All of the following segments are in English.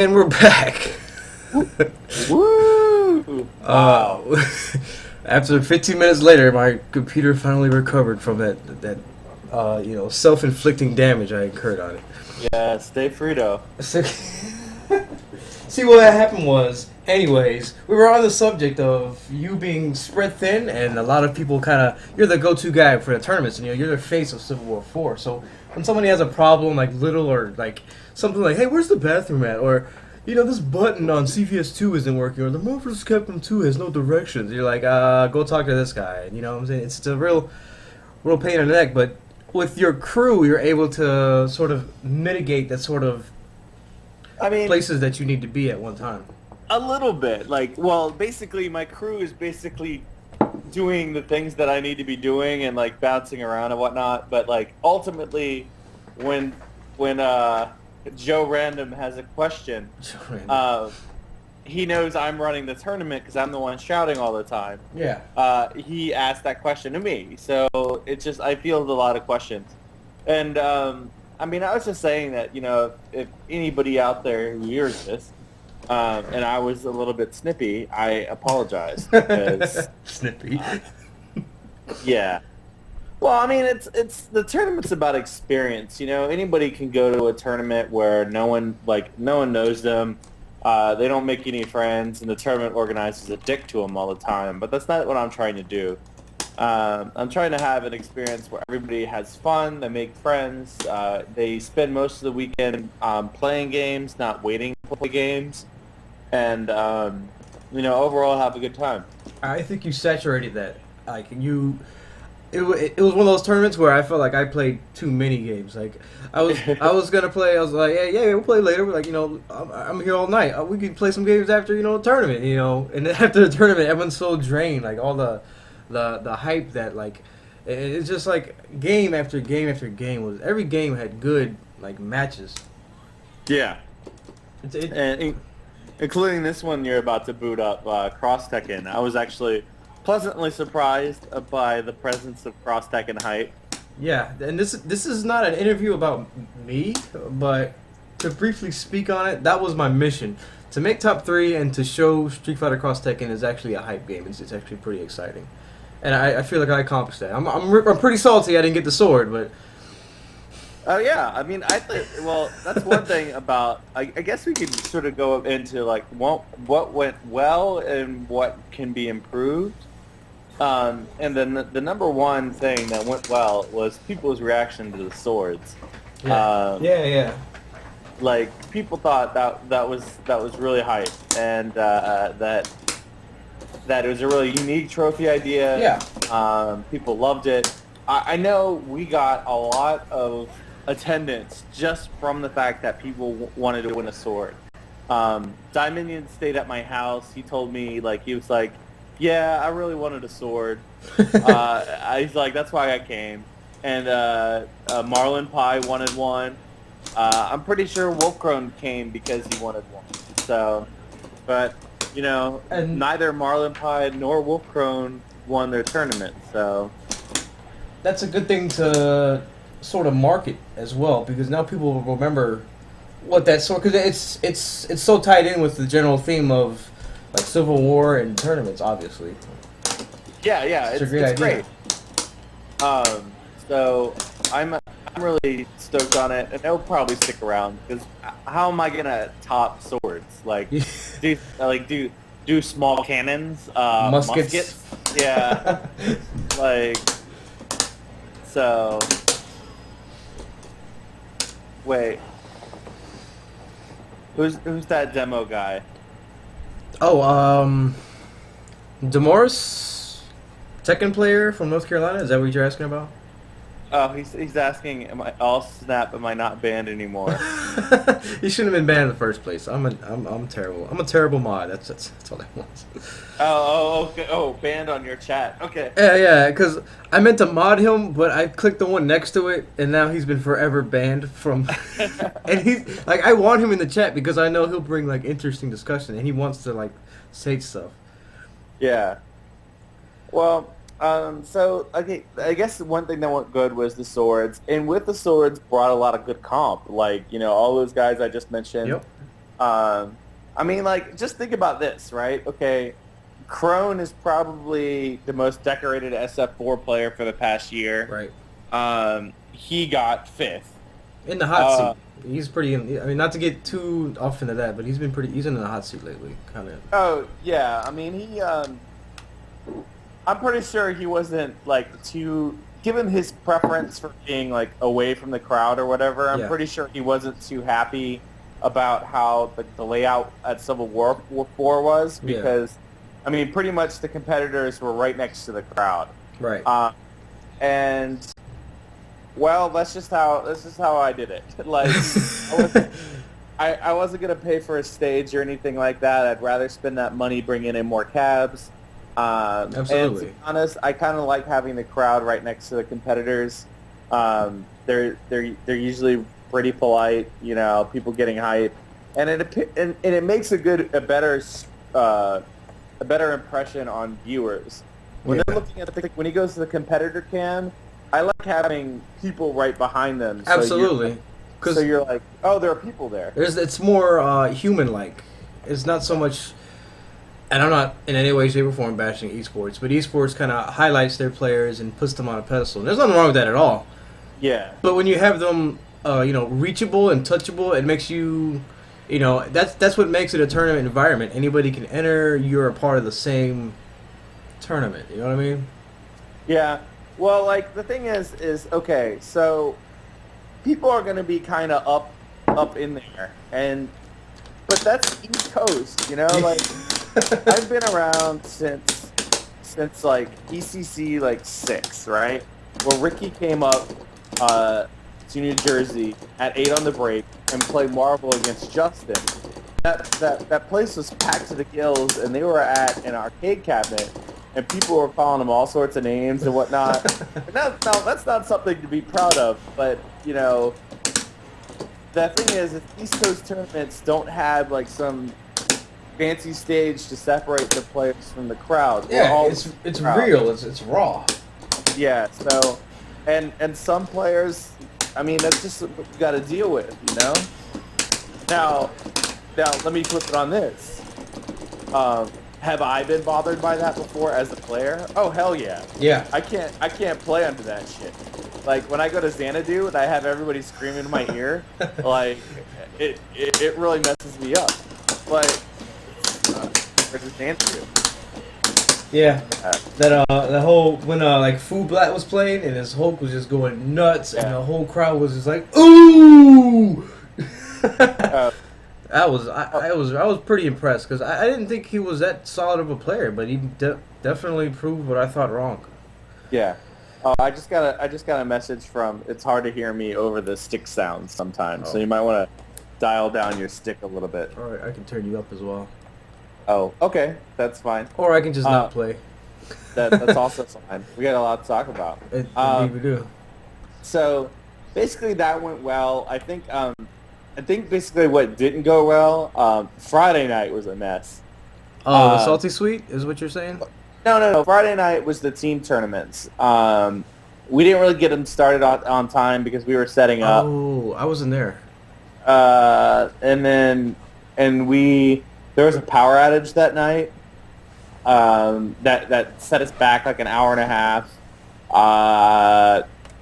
And we're back. Woo! Wow. After 15 minutes later, my computer finally recovered from that self-inflicting damage I incurred on it. Yeah, stay Frito. So, see what happened was, anyways, we were on the subject of you being spread thin, and a lot of people kind of you're the go-to guy for the tournaments, and you're the face of Civil War 4. So when somebody has a problem like little or like something like, hey, where's the bathroom at, or this button on CVS 2 isn't working, or the Motors Capcom 2 has no directions. You're like, go talk to this guy. You know what I'm saying? It's a real pain in the neck. But with your crew, you're able to sort of mitigate that sort of I mean, places that you need to be at one time. a little bit. Basically, my crew is basically doing the things that I need to be doing and like bouncing around and whatnot. But like ultimately, when Joe Random has a question, he knows I'm running the tournament because I'm the one shouting all the time. Yeah. He asked that question to me, so it's just I field a lot of questions, and I mean I was just saying that if anybody out there who hears this, and I was a little bit snippy, I apologize because Snippy. yeah. Well, I mean it's the tournament's about experience. Anybody can go to a tournament where no one knows them. They don't make any friends, and the tournament organizer's a dick to them all the time. But that's not what I'm trying to do. I'm trying to have an experience where everybody has fun, they make friends, they spend most of the weekend playing games, not waiting to play games, and overall have a good time. I think you saturated that. It was one of those tournaments where I felt like I played too many games. Like I was gonna play. I was like, yeah, we'll play later. We're like, I'm here all night. We could play some games after the tournament. And then after the tournament, everyone's so drained. Like all the hype that it's just like game after game after game was. Every game had good like matches. Yeah, It and including this one you're about to boot up, Cross Tekken. I was actually pleasantly surprised by the presence of Cross Tekken hype. Yeah, and this is not an interview about me, but to briefly speak on it, that was my mission. To make top 3 and to show Street Fighter Cross Tekken is actually a hype game. It's actually pretty exciting. And I feel like I accomplished that. I'm pretty salty I didn't get the sword, but... Oh yeah, I mean, well, that's one thing about. I guess we could sort of go into like what went well and what can be improved. And then the number one thing that went well was people's reaction to the swords. Yeah, yeah. Like people thought that was really hype, and that it was a really unique trophy idea. Yeah. People loved it. I know we got a lot of attendance just from the fact that people wanted to win a sword. Dominion stayed at my house. He told me he was like, yeah, I really wanted a sword. He's like, that's why I came. And Marlon Pie wanted one. I'm pretty sure Wolfcrone came because he wanted one. So, but And neither Marlon Pie nor Wolfcrone won their tournament. So that's a good thing to sort of market as well, because now people will remember what that sword, because it's so tied in with the general theme of like Civil War and tournaments, obviously. yeah, It's a it's idea. great. So I'm really stoked on it, and it'll probably stick around because how am I gonna top swords? Do small cannons, Muskets. Yeah, like so. Wait, who's that demo guy? Oh, Demoris, Tekken player from North Carolina. Is that what you're asking about? Oh, he's asking, am I not banned anymore? You shouldn't have been banned in the first place. I'm terrible. I'm a terrible mod. That's all that was. Okay. Oh, banned on your chat. Okay. Yeah, because I meant to mod him, but I clicked the one next to it, and now he's been forever banned from. And he's like, I want him in the chat because I know he'll bring like interesting discussion, and he wants to like say stuff. Yeah. Well, so okay, I guess one thing that went good was the swords, and with the swords brought a lot of good comp. All those guys I just mentioned. Yep. I mean, like, just think about this, right? Okay, Crone is probably the most decorated SF4 player for the past year. Right. He got 5th. In the hot seat. He's pretty. I mean, not to get too off into that, but he's been pretty. He's in the hot seat lately, kind of. Oh yeah, I mean he. I'm pretty sure he wasn't like too. Given his preference for being like away from the crowd or whatever, I'm pretty sure he wasn't too happy about how the layout at Civil War 4 was because, I mean, pretty much the competitors were right next to the crowd. Right. And well, that's just how I did it. Like, I wasn't gonna pay for a stage or anything like that. I'd rather spend that money bringing in more cabs. Absolutely. And to be honest, I kind of like having the crowd right next to the competitors. They're usually pretty polite, you know, people getting hype, and it makes a better impression on viewers when they're looking at when he goes to the competitor cam. I like having people right behind them. Absolutely. So you're like, oh, there are people there. It's more human-like. It's not so much. And I'm not in any way, shape, or form bashing esports, but esports kind of highlights their players and puts them on a pedestal. There's nothing wrong with that at all. Yeah. But when you have them, reachable and touchable, it makes you, that's what makes it a tournament environment. Anybody can enter. You're a part of the same tournament. You know what I mean? Yeah. Well, like the thing is okay. So people are going to be kind of up in there, but that's East Coast, you know, like. I've been around since like ECC like 6, right? Where Ricky came up to New Jersey at 8 on the break and played Marvel against Justin. That place was packed to the gills, and they were at an arcade cabinet, and people were calling them all sorts of names and whatnot. Now that's not something to be proud of, but you know, the thing is, if East Coast tournaments don't have like some fancy stage to separate the players from the crowd. Yeah, it's real. It's raw. Yeah. So, and some players, I mean, that's just what you got to deal with, you know. Now, let me flip it on this. Have I been bothered by that before as a player? Oh hell yeah. Yeah. I can't play under that shit. Like when I go to Xanadu and I have everybody screaming in my ear, like it really messes me up. Like. Yeah, that whole when like Fu Blatt was playing and his Hulk was just going nuts and the whole crowd was just like ooh. I was pretty impressed because I didn't think he was that solid of a player, but he definitely proved what I thought wrong. Yeah. Oh, I just got a message from. It's hard to hear me over the stick sounds sometimes, so you might want to dial down your stick a little bit. All right, I can turn you up as well. Oh, okay, that's fine. Or I can just not play. That's also fine. We got a lot to talk about. Indeed we do. So, basically, that went well. I think basically what didn't go well. Friday night was a mess. Oh, the Salty Sweet is what you're saying? No. Friday night was the team tournaments. We didn't really get them started on time because we were setting up. Oh, I wasn't there. There was a power outage that night that set us back like an hour and a half.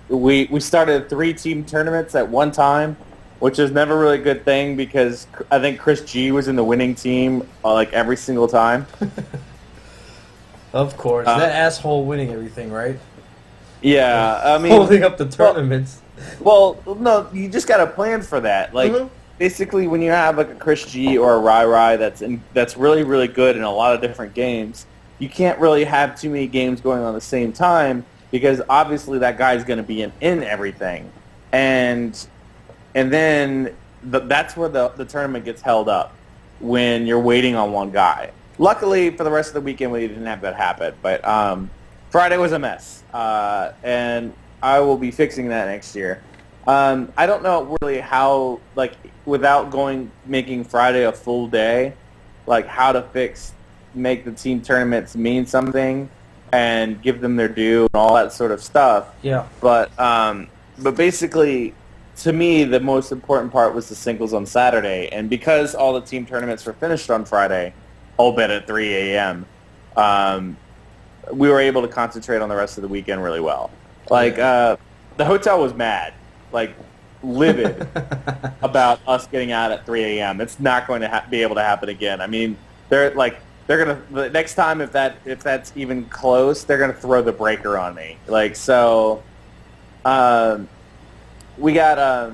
We started 3 team tournaments at one time, which is never really a good thing because I think Chris G was in the winning team like every single time. Of course, that asshole winning everything, right? Yeah, I mean holding up the tournaments. Well, no, you just got to plan for that, like. Mm-hmm. Basically, when you have like a Chris G or a Rai that's really, really good in a lot of different games, you can't really have too many games going on at the same time because obviously that guy's going to be in everything, and then that's where the tournament gets held up when you're waiting on one guy. Luckily, for the rest of the weekend, we didn't have that happen, but Friday was a mess, and I will be fixing that next year. I don't know really how, like, without making Friday a full day, like how to make the team tournaments mean something and give them their due and all that sort of stuff. Yeah. But basically, to me, the most important part was the singles on Saturday. And because all the team tournaments were finished on Friday, albeit at 3 a.m., we were able to concentrate on the rest of the weekend really well. Like, the hotel was mad, like livid about us getting out at 3 a.m. It's not going to be able to happen again. I mean, they're gonna the next time if that's even close, they're gonna throw the breaker on me. Like, so, we got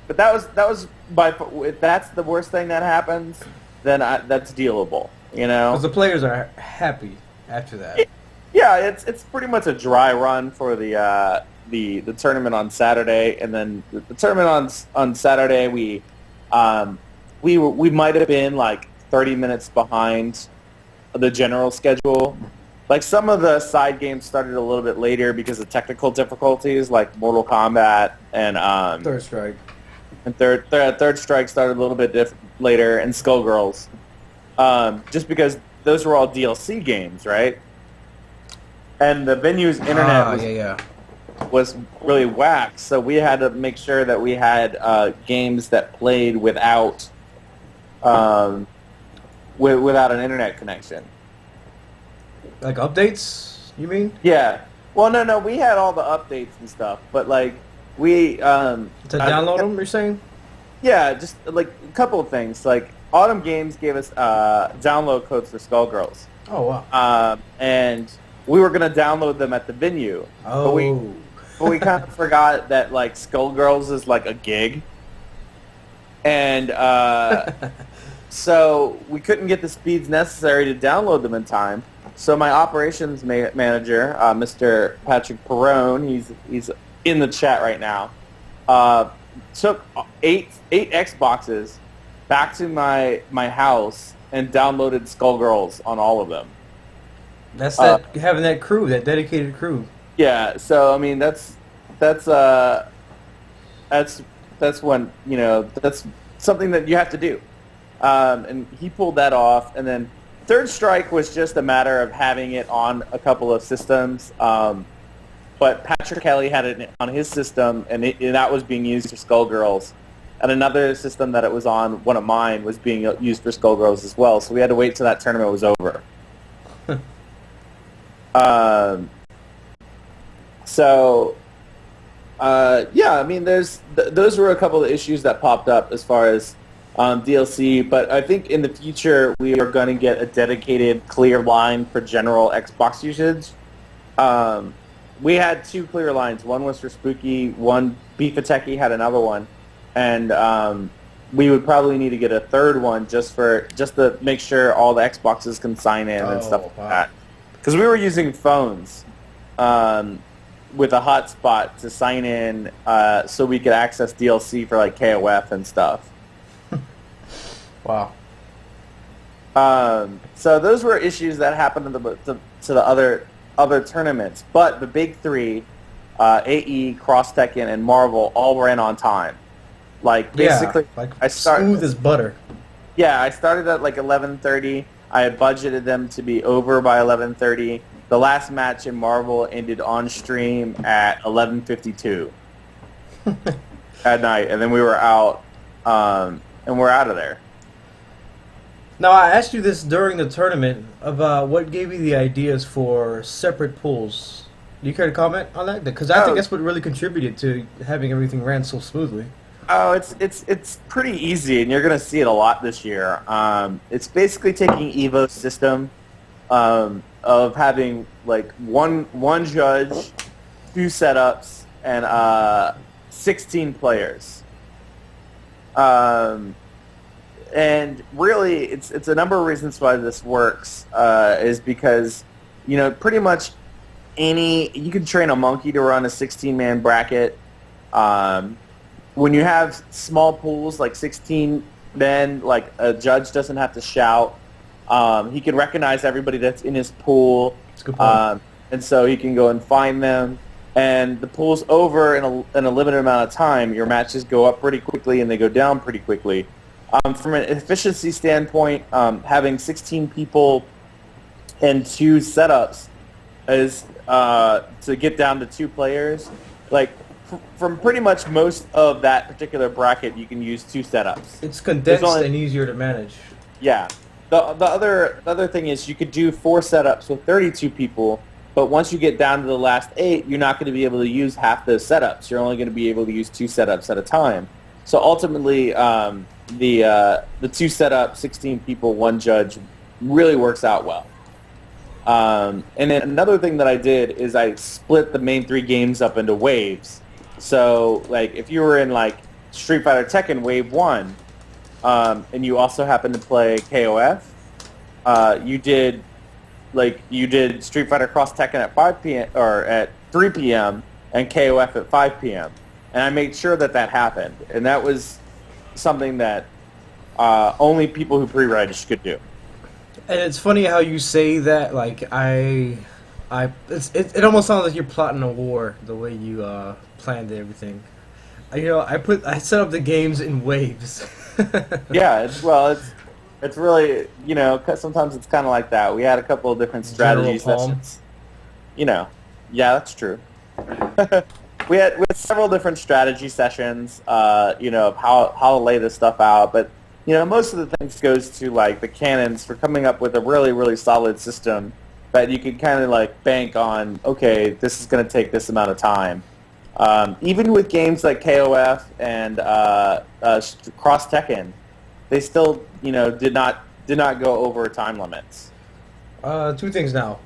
but that was if that's the worst thing that happens, then that's dealable. You know, because the players are happy after that. Yeah, it's pretty much a dry run for the tournament on Saturday, and then the tournament on Saturday we might have been like 30 minutes behind the general schedule. Like, some of the side games started a little bit later because of technical difficulties, like Mortal Kombat and Third Strike. And Third Strike started a little bit later, and Skullgirls, just because those were all DLC games, right? And the venue's internet was really whack, so we had to make sure that we had games that played without without an internet connection. Like updates, you mean? Yeah. Well, no, we had all the updates and stuff, but like we to download them, you're saying? Yeah, just like a couple of things. Like, Autumn Games gave us download codes for Skullgirls. Oh wow. And we were gonna download them at the venue. Oh. But we kind of forgot that, like, Skullgirls is like a gig, and so we couldn't get the speeds necessary to download them in time. So my operations manager, Mr. Patrick Perrone, he's in the chat right now, took eight Xboxes back to my house and downloaded Skullgirls on all of them. That's having that crew, that dedicated crew. Yeah, so I mean that's when, you know, that's something that you have to do, and he pulled that off. And then Third Strike was just a matter of having it on a couple of systems, but Patrick Kelly had it on his system, and that was being used for Skullgirls. And another system that it was on, one of mine, was being used for Skullgirls as well. So we had to wait till that tournament was over. Yeah, I mean, those were a couple of issues that popped up as far as DLC, but I think in the future we are going to get a dedicated clear line for general Xbox usage. We had two clear lines. One was for Spooky, one Beefateki had another one, and we would probably need to get a third one just to make sure all the Xboxes can sign in and stuff like that. Because we were using phones with a hotspot to sign in, so we could access DLC for like KOF and stuff. Wow. So those were issues that happened to the other tournaments, but the big three, AE, Cross Tekken, and Marvel, all ran on time. Like, basically, I started smooth as butter. Yeah, I started at like 11:30. I had budgeted them to be over by 11:30. The last match in Marvel ended on stream at 11:52 at night, and then we were out, and we're out of there. Now, I asked you this during the tournament about what gave you the ideas for separate pools. Do you care to comment on that? Because I think that's what really contributed to having everything ran so smoothly. Oh, it's pretty easy, and you're going to see it a lot this year. It's basically taking Evo's system of having like one judge, 2 setups, and 16 players. And really, it's a number of reasons why this works. Is because, you know, pretty much you can train a monkey to run a 16-man bracket. When you have small pools like 16 men, like, a judge doesn't have to shout. He can recognize everybody that's in his pool, That's a good point. and so he can go and find them. And the pool's over in a limited amount of time. Your matches go up pretty quickly and they go down pretty quickly. From an efficiency standpoint, having 16 people and 2 setups is to get down to 2 players. Like, from pretty much most of that particular bracket, you can use 2 setups. It's condensed and easier to manage. Yeah. The other thing is you could do 4 setups with 32 people, but once you get down to the last 8, you're not going to be able to use half those setups. You're only going to be able to use 2 setups at a time. So ultimately, the 2 setup, 16 people, 1 judge really works out well. And then another thing that I did is I split the main 3 games up into waves. So like if you were in like Street Fighter Tekken Wave 1, and you also happen to play KOF, you did Street Fighter Cross Tekken at 5 p.m. or at 3 p.m. and KOF at 5 p.m. And I made sure that happened, and that was something that only people who pre-registered could do. And it's funny how you say that. Like it almost sounds like you're plotting a war the way you planned everything. I set up the games in waves. Yeah, it's really, sometimes it's kind of like that. We had a couple of different strategy sessions. Yeah, that's true. we had several different strategy sessions, of how to lay this stuff out. But, most of the things goes to, like, the canons for coming up with a really, really solid system that you can kind of, like, bank on, okay, this is going to take this amount of time. Even with games like KOF and Cross Tekken, they still, did not go over time limits. 2 things now.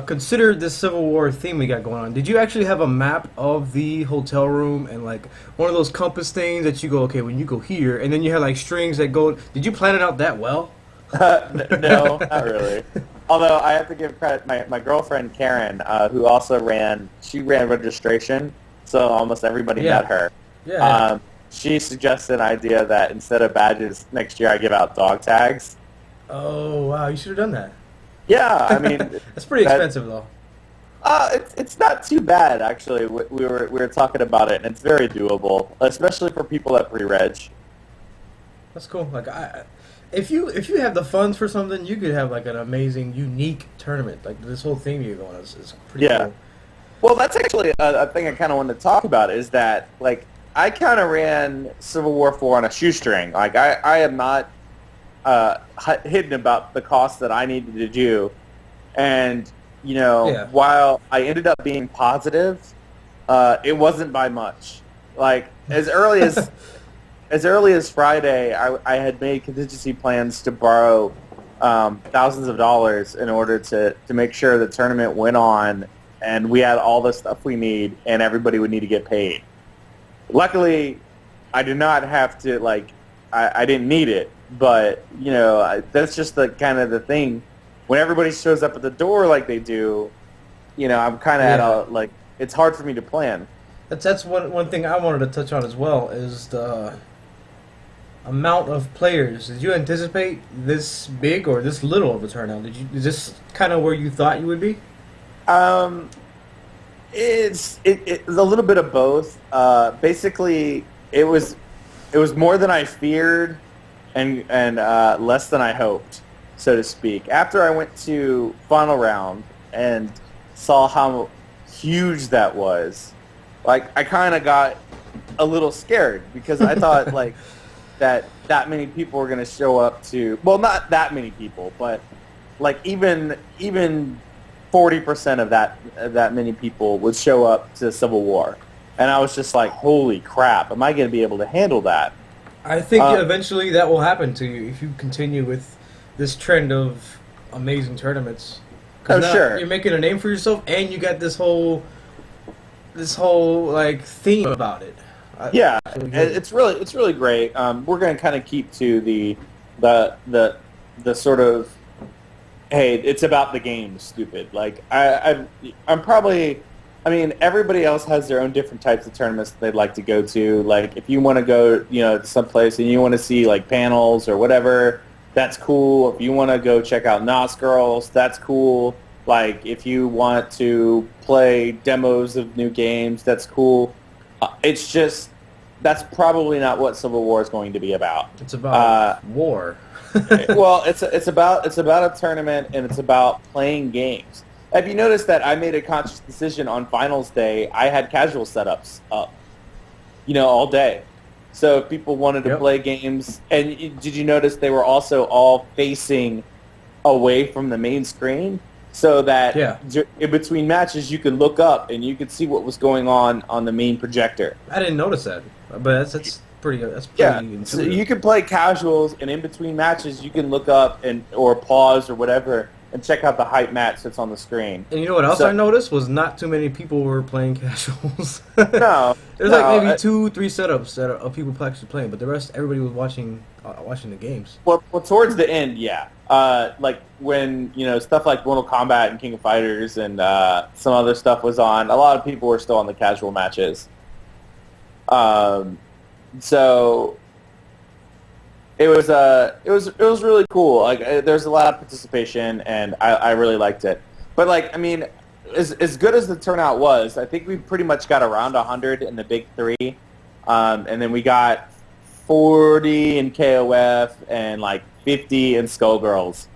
Consider this Civil War theme we got going on. Did you actually have a map of the hotel room and like one of those compass things that you go, okay, when you go here, and then you have like strings that go? Did you plan it out that well? No, not really. Although I have to give credit, my girlfriend Karen, who also ran registration. So almost everybody met her. Yeah. She suggested an idea that instead of badges next year, I give out dog tags. Oh wow! You should have done that. Yeah, I mean that's pretty expensive though. It's not too bad actually. We were talking about it, and it's very doable, especially for people at pre-reg. That's cool. Like if you have the funds for something, you could have like an amazing, unique tournament. Like this whole thing you're going is pretty cool. Well, that's actually a thing I kind of wanted to talk about, is that, like, I kind of ran Civil War 4 on a shoestring. Like, I am not hidden about the cost that I needed to do. And, while I ended up being positive, it wasn't by much. Like, as early as Friday, I had made contingency plans to borrow thousands of dollars in order to make sure the tournament went on, and we had all the stuff we need, and everybody would need to get paid. Luckily, I did not have to, like, I didn't need it, but, that's just the kind of the thing. When everybody shows up at the door like they do, I'm kind of at a, like, it's hard for me to plan. That's one thing I wanted to touch on as well, is the amount of players. Did you anticipate this big or this little of a turnout? Is this kind of where you thought you would be? It's a little bit of both. Basically, it was more than I feared, and less than I hoped, so to speak. After I went to final round and saw how huge that was, like, I kind of got a little scared, because I thought like that many people were going to show up to. Well, not that many people, but like even 40% of that many people would show up to Civil War. And I was just like, holy crap, am I going to be able to handle that? I think eventually that will happen to you if you continue with this trend of amazing tournaments. Sure. You're making a name for yourself, and you got this whole like theme about it. Yeah, it's really great. We're going to kind of keep to the sort of, hey, it's about the game, stupid. Like, I'm probably, I mean, everybody else has their own different types of tournaments that they'd like to go to. Like, if you want to go, to someplace and you want to see, like, panels or whatever, that's cool. If you want to go check out NOS Girls, that's cool. Like, if you want to play demos of new games, that's cool. It's just, that's probably not what Civil War is going to be about. It's about war. Well, it's about a tournament, and it's about playing games. Have you noticed that I made a conscious decision on finals day? I had casual setups up. all day. So if people wanted to Yep. play games, and did you notice they were also all facing away from the main screen, so that Yeah. in between matches you could look up and you could see what was going on the main projector. I didn't notice that, but that's pretty. That's pretty Yeah, intuitive. so you can play casuals, and in between matches you can look up or pause or whatever and check out the hype match that's on the screen. And you know what else So- I noticed was not too many people were playing casuals. No, There's no, like maybe 2-3 setups of people actually playing, but the rest, everybody was watching the games. Well, towards the end, yeah. Like when stuff like Mortal Kombat and King of Fighters and some other stuff was on, a lot of people were still on the casual matches. So it was really cool. Like there's a lot of participation, and I really liked it. But like, I mean, as good as the turnout was, I think we pretty much got around 100 in the big three, and then we got 40 in KOF and like 50 in Skullgirls.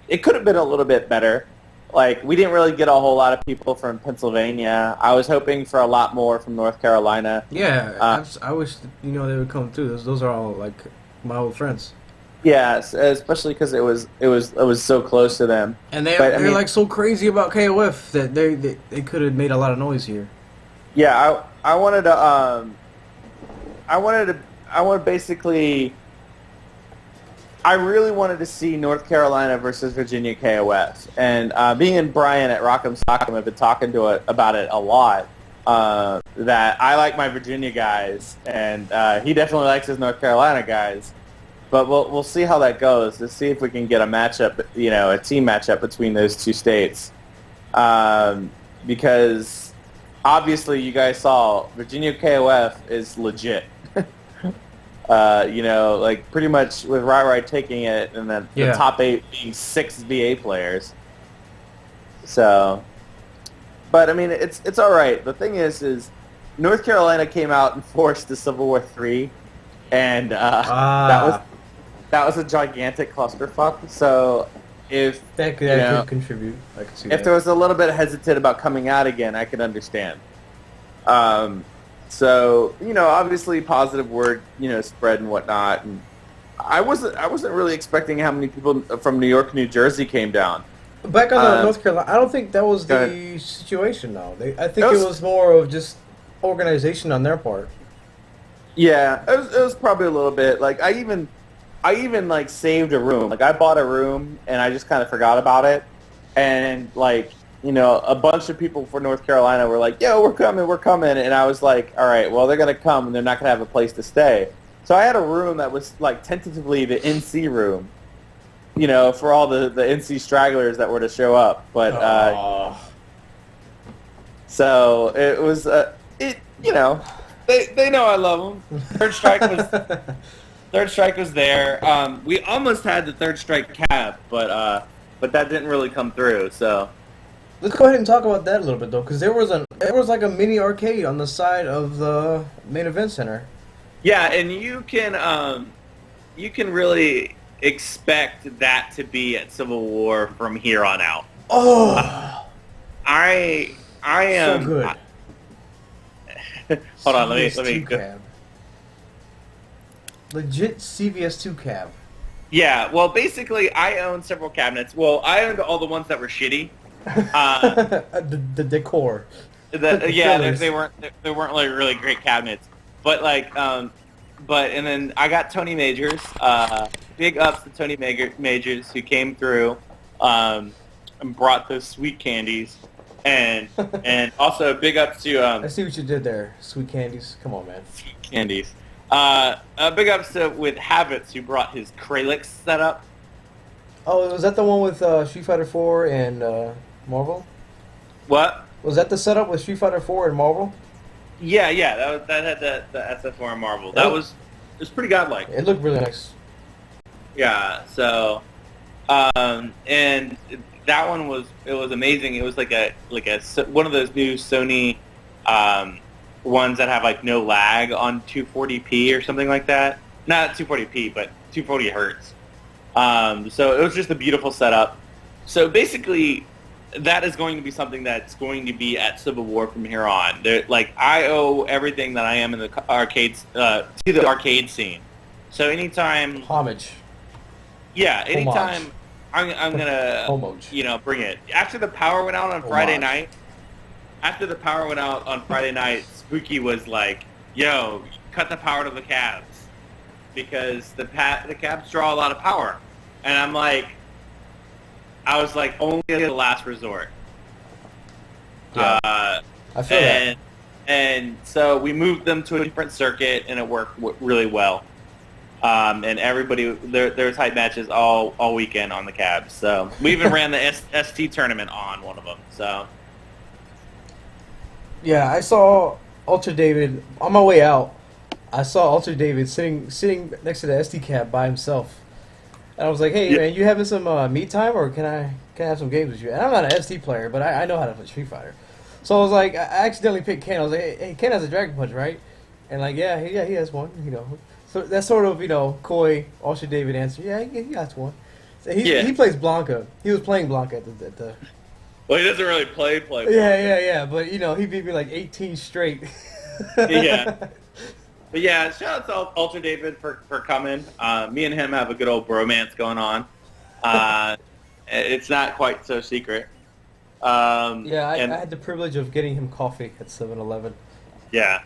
It could have been a little bit better. Like, we didn't really get a whole lot of people from Pennsylvania. I was hoping for a lot more from North Carolina. Yeah, I wish they would come too. Those are all like my old friends. Yeah, especially because it was so close to them. And But, they're like so crazy about KOF that they could have made a lot of noise here. Yeah, I wanted basically. I really wanted to see North Carolina versus Virginia KOF, and being in Brian at Rock'em Sock'em, I've been talking about it a lot. That I like my Virginia guys, and he definitely likes his North Carolina guys. But we'll see how that goes to see if we can get a matchup, a team matchup between those two states, because obviously you guys saw Virginia KOF is legit. Like pretty much with Rai taking it, and then the top 8 being 6 VA players. So, but I mean, it's all right. The thing is North Carolina came out and forced the Civil War 3, and that was a gigantic clusterfuck. So if that could contribute, I could see if there was a little bit hesitant about coming out again, I could understand. So, obviously positive word, spread and whatnot. And I wasn't really expecting how many people from New York, New Jersey came down. Back on the North Carolina, I don't think that was the situation, though. I think it was more of just organization on their part. Yeah, it was probably a little bit. Like, I even like saved a room. Like, I bought a room and I just kind of forgot about it. And like, a bunch of people from North Carolina were like, yo, we're coming. And I was like, all right, well, they're going to come and they're not going to have a place to stay. So I had a room that was like tentatively the NC room, for all the NC stragglers that were to show up. But, so it was, they know I love them. Third Strike was there. We almost had the Third Strike cab, but that didn't really come through, so. Let's go ahead and talk about that a little bit, though, because there was like a mini arcade on the side of the main event center. Yeah, and you can really expect that to be at Civil War from here on out. Oh, I am so good. Hold on, let me CVS2 go. cab. Legit CVS2 cab. Yeah, well, basically, I own several cabinets. Well, I owned all the ones that were shitty. The decor. They weren't like really great cabinets, but like and then I got Tony Majors. Big ups to Tony Majors who came through and brought those sweet candies, and also big ups to I see what you did there. Sweet candies. Come on, man. Sweet candies. Big ups to with Habits who brought his Kralix setup. Oh, was that the one with Street Fighter 4 and Marvel? What? Was that the setup with Street Fighter 4 and Marvel? Yeah, that had the SF4 and Marvel. It was pretty godlike. It looked really nice. Yeah, so and that one was amazing. It was like a one of those new Sony ones that have like no lag on 240p or something like that. Not 240p, but 240 hertz. So it was just a beautiful setup. So basically, that is going to be something that's going to be at Civil War from here on. Like, I owe everything that I am in the arcades to the arcade scene. So anytime, Homage. yeah, anytime Homage. I'm gonna, Homage. bring it. After the power went out on Friday night, Spooky was like, "Yo, cut the power to the cabs because the cabs draw a lot of power," and I was like, only at the last resort. Yeah, I feel that. And so we moved them to a different circuit, and it worked really well. And everybody, there was hype matches all weekend on the cabs. So we even ran the ST tournament on one of them. So Yeah, I saw Ultra David on my way out. I saw Ultra David sitting next to the SD cab by himself. And I was like, "Hey, Yeah. man, you having some me time, or can I have some games with you?" And I'm not an ST player, but I know how to play Street Fighter. So I was like, I accidentally picked Ken. I was like, "Hey, Ken has a Dragon Punch, right?" And like, yeah, he has one. So that's sort of coy Ultra David answer. Yeah, he has one. So he plays Blanca. He was playing Blanca at the Well, he doesn't really play. Yeah. But he beat me like 18 straight. Yeah. But yeah, shout out to Ultra David for coming. Me and him have a good old bromance going on. It's not quite so secret. I had the privilege of getting him coffee at 7-Eleven. Yeah.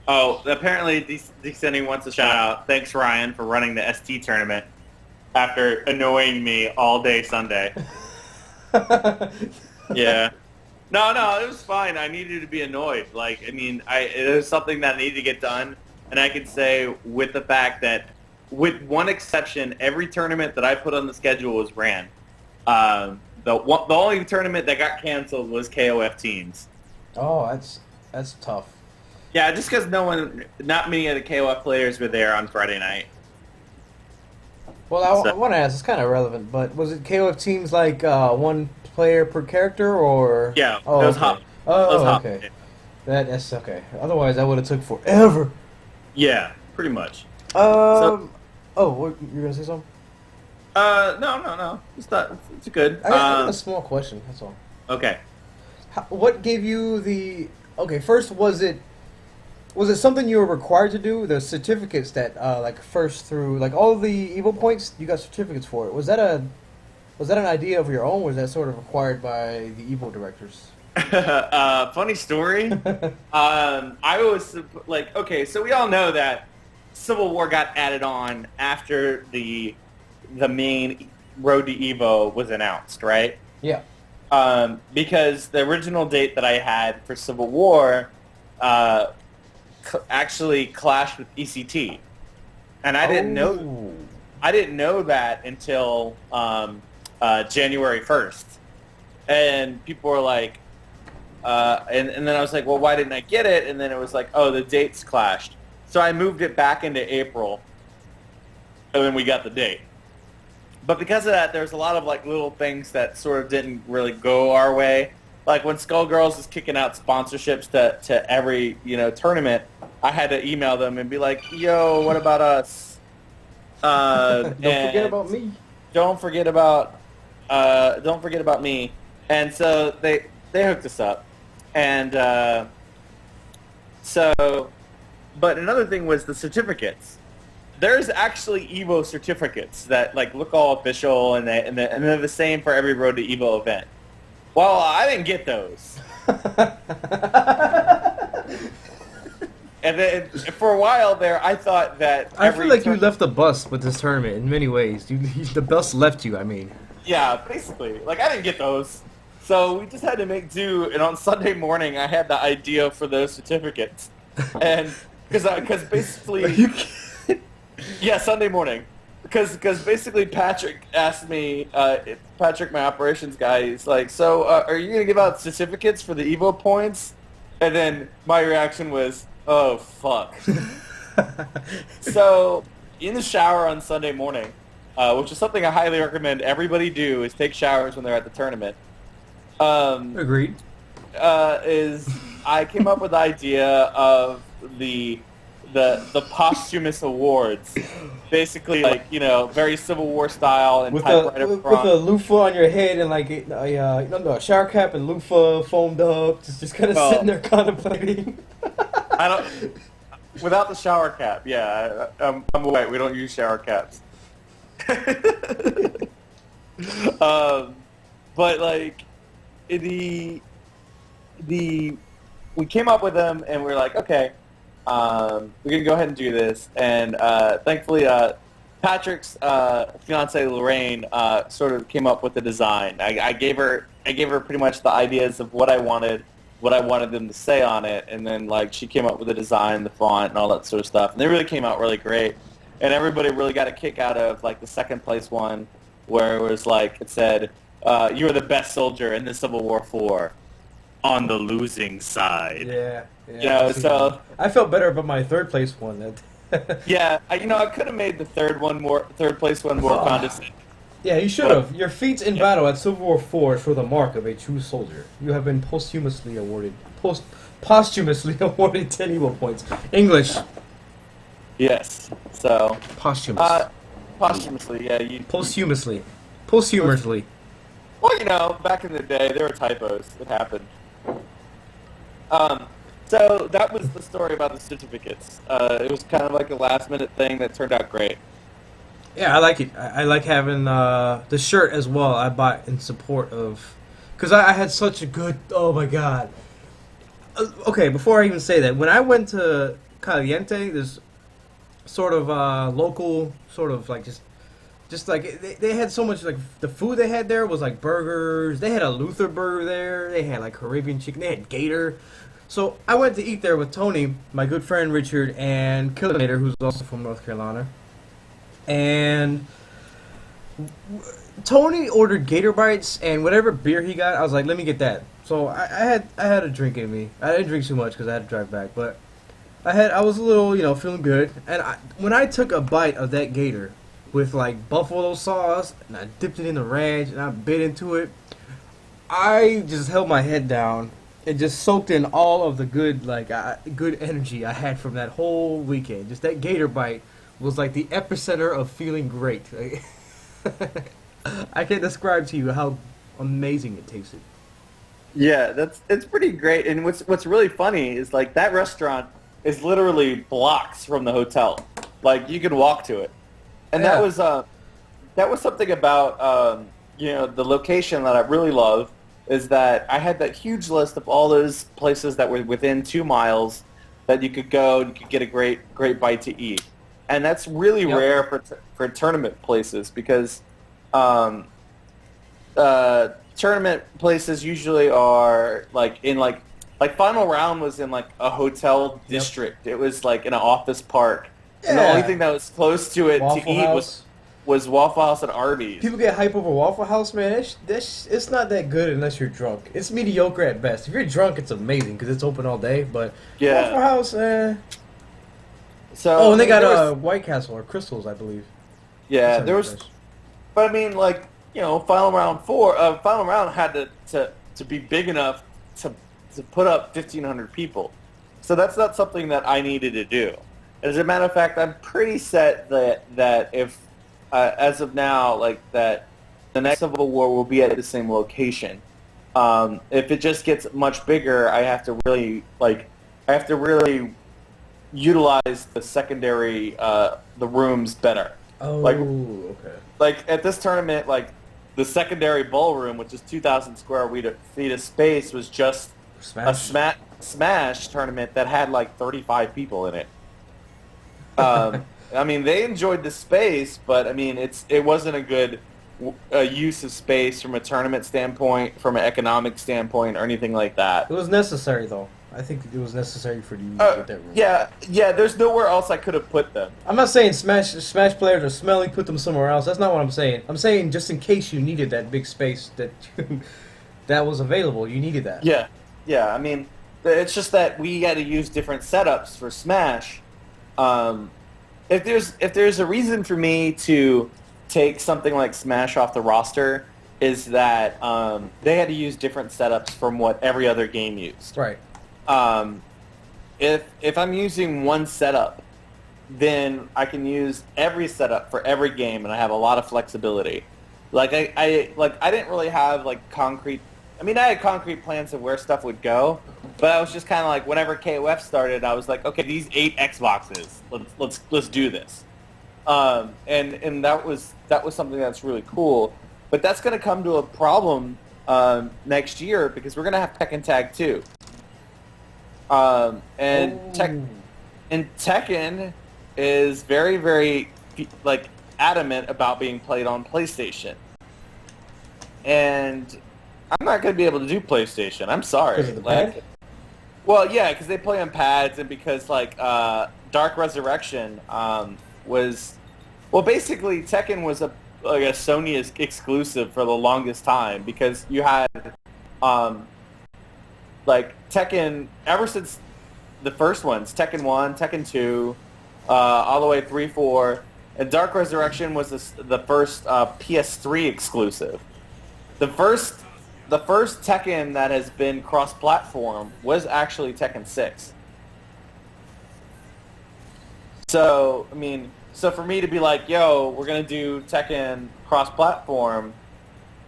Oh, apparently Descending wants a shout out. Thanks, Ryan, for running the ST tournament after annoying me all day Sunday. Yeah. No, it was fine. I needed to be annoyed. It was something that needed to get done. And I can say with the fact that, with one exception, every tournament that I put on the not was ran. The only tournament that got canceled was KOF Teams. Oh, that's tough. Yeah, just because not many of the KOF players were there on Friday night. Well, I want to ask, it's kind of irrelevant, but was it KOF Teams like one player per character, or? Yeah, oh, it was okay. hot. Okay. That's okay. Otherwise, that would have took forever. Yeah, pretty much. What, you're gonna say something? No. It's good. I got a small question. That's all. Okay. What gave you the? Okay, first, was it something you were required to do? The certificates that first through all of the Evo points, you got certificates for it. Was that an idea of your own? Or was that sort of required by the Evo directors? Funny story. I was okay, so we all know that Civil War got added on after the main Road to Evo was announced, right? Yeah. Because the original date that I had for Civil War actually clashed with ECT, and I didn't know that until January 1st, and people were like. And then I was like, well, why didn't I get it? And then it was like, oh, the dates clashed. So I moved it back into April, and then we got the date. But because of that, there's a lot of little things that sort of didn't really go our way. Like when Skullgirls is kicking out sponsorships to every tournament, I had to email them and be like, yo, what about us? Don't forget about me. Don't forget about me. And so they hooked us up. And but another thing was the certificates. There's actually Evo certificates that look all official, and they're the same for every Road to Evo event. Well, I didn't get those. And then for a while there, I thought that I feel like you left the bus with this tournament in many ways. The bus left you. I mean. Yeah, basically. I didn't get those. So we just had to make do, and on Sunday morning I had the idea for those certificates, and because basically, yeah, Sunday morning, because basically Patrick asked me, Patrick, my operations guy, he's like, so are you gonna give out certificates for the Evo points? And then my reaction was, oh fuck. So in the shower on Sunday morning, which is something I highly recommend everybody do, is take showers when they're at the tournament. Agreed. Is I came up with the idea of the the posthumous awards, basically like very Civil War style and with typewriter a front. loofah on your head and like a shower cap and loofah foamed up, just kind of Well, sitting there contemplating. I don't without the shower cap. Yeah, I'm away. We don't use shower caps. But like the we came up with them and we were like, okay, we're gonna go ahead and do this. And thankfully, Patrick's fiance Lorraine sort of came up with the design. I gave her pretty much the ideas of what I wanted them to say on it, and then like she came up with the design, the font, and all that sort of stuff. And they really came out really great. And everybody really got a kick out of like the second place one, where it was like it said, "You are the best soldier in the Civil War IV, on the losing side." Yeah. So I felt better about my third place one. yeah, I could have made the third place one more condescending. Yeah, you should have. Your feats in battle at Civil War IV show the mark of a true soldier. You have been posthumously awarded 10 evil points. English. Yes. So Posthumous. posthumously, yeah. Posthumously. Well, back in the day, there were typos. It happened. So that was the story about the certificates. It was kind of like a last-minute thing that turned out great. Yeah, I like it. I like having the shirt as well. I bought in support of... Because I had such a good... Oh, my God. Okay, before I even say that, when I went to Caliente, this sort of local, sort of like just like they had so much, like the food they had there was like burgers. They had a Luther burger there. They had like Caribbean chicken. They had gator. So I went to eat there with Tony, my good friend Richard, and Killinator, who's also from North Carolina. And Tony ordered gator bites and whatever beer he got. I was like, let me get that. So I had a drink in me. I didn't drink too much because I had to drive back, but I was a little, feeling good. And when I took a bite of that gator with like buffalo sauce and I dipped it in the ranch and I bit into it, I just held my head down and just soaked in all of the good good energy I had from that whole weekend. Just that gator bite was like the epicenter of feeling great. I can't describe to you how amazing it tasted. Yeah, it's pretty great. And what's really funny is like that restaurant is literally blocks from the hotel. Like you can walk to it, and Yeah. that was something about the location that I really love is that I had that huge list of all those places that were within 2 miles that you could go and you could get a great bite to eat, and that's really rare for tournament places because tournament places usually are like in like final round was in like a hotel district. It was like in an office park. And the only thing that was close to it Waffle to eat House. was Waffle House and Arby's. People get hype over Waffle House, man. It's not that good unless you're drunk. It's mediocre at best. If you're drunk, it's amazing because it's open all day. But Yeah. Waffle House, So Oh, and they got there was- White Castle or Crystals, I believe. yeah, there was, but I mean, like final round had to be big enough to put up 1,500 people. So that's not something that I needed to do. As a matter of fact, I'm pretty set that if as of now, like that, the next Civil War will be at the same location. If it just gets much bigger, I have to really utilize the secondary the rooms better. Oh, Like- okay. Like at this tournament, like the secondary ballroom, which is 2,000 square feet of space, was just a smash tournament that had like 35 people in it. I mean, they enjoyed the space, but I mean, it wasn't a good use of space from a tournament standpoint, from an economic standpoint, or anything like that. It was necessary, though. I think it was necessary for you to get that room. Yeah. There's nowhere else I could have put them. I'm not saying Smash players are smelly, put them somewhere else. That's not what I'm saying. I'm saying just in case you needed that big space that was available, you needed that. Yeah. I mean, it's just that we had to use different setups for Smash. If there's a reason for me to take something like Smash off the roster, is that they had to use different setups from what every other game used. Right. If I'm using one setup then I can use every setup for every game, and I have a lot of flexibility. Like I didn't really have like concrete. I mean, I had concrete plans of where stuff would go, but I was just kind of like, whenever KOF started, I was like, okay, these 8 Xboxes, let's do this. And that was something that's really cool. But that's going to come to a problem next year because we're going to have Tekken Tag 2. And Tekken is very, very like adamant about being played on PlayStation. And I'm not going to be able to do PlayStation. I'm sorry. Because of the pad? Well, yeah, because they play on pads, and because like Dark Resurrection was, well, basically Tekken was a Sony exclusive for the longest time because you had like Tekken ever since the first ones, Tekken 1, Tekken 2, all the way 3, 4, and Dark Resurrection was the first PS3 exclusive. The first Tekken that has been cross-platform was actually Tekken 6. So, I mean, so for me to be like, yo, we're going to do Tekken cross-platform,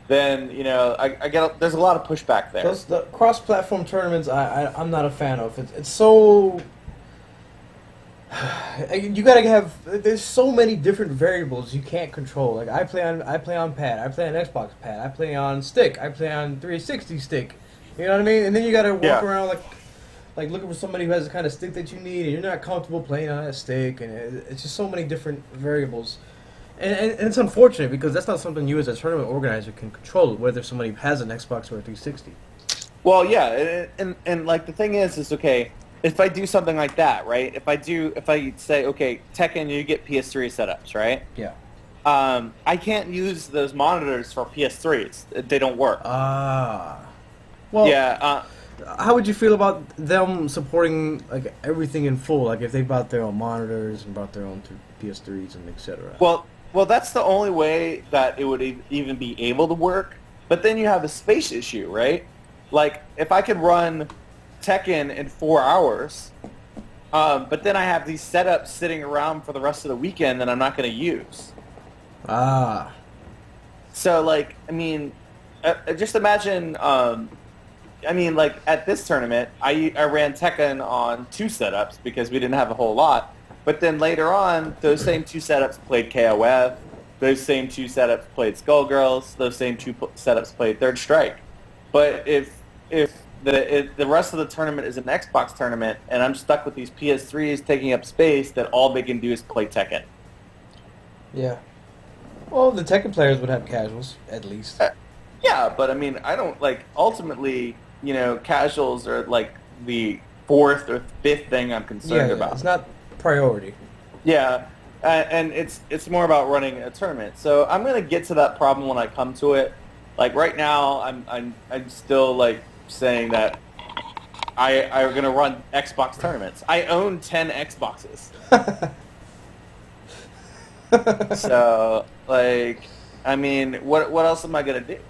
then, you know, I get there's a lot of pushback there. The cross-platform tournaments, I'm not a fan of. It's so... You gotta have. There's so many different variables you can't control. Like I play on pad. I play on Xbox pad. I play on stick. I play on 360 stick. You know what I mean? And then you gotta walk around like looking for somebody who has the kind of stick that you need, and you're not comfortable playing on that stick. And it's just so many different variables. And it's unfortunate because that's not something you as a tournament organizer can control. Whether somebody has an Xbox or a 360. Well, yeah, and like the thing is okay. If I do something like that, right? If I say, okay, Tekken, you get PS3 setups, right? Yeah. I can't use those monitors for PS3s. They don't work. Well. Yeah. How would you feel about them supporting like everything in full? Like if they bought their own monitors and bought their own PS3s and etc. Well, that's the only way that it would even be able to work. But then you have a space issue, right? Like if I could run Tekken in 4 hours, but then I have these setups sitting around for the rest of the weekend that I'm not going to use. So, like, I mean, just imagine, I mean, like, at this tournament, I ran Tekken on 2 setups because we didn't have a whole lot, but then later on, those same 2 setups played KOF, those same 2 setups played Skullgirls, those same 2 setups played Third Strike. But if the rest of the tournament is an Xbox tournament, and I'm stuck with these PS3s taking up space that all they can do is play Tekken. Yeah. Well, the Tekken players would have casuals, at least. Yeah, but I mean, I don't, like, ultimately, you know, casuals are, like, the 4th or 5th thing I'm concerned about. It's not priority. Yeah, and it's more about running a tournament. So I'm going to get to that problem when I come to it. Like, right now, I'm still, like, saying that I'm going to run Xbox tournaments. I own 10 Xboxes. So, like, I mean, what else am I going to do?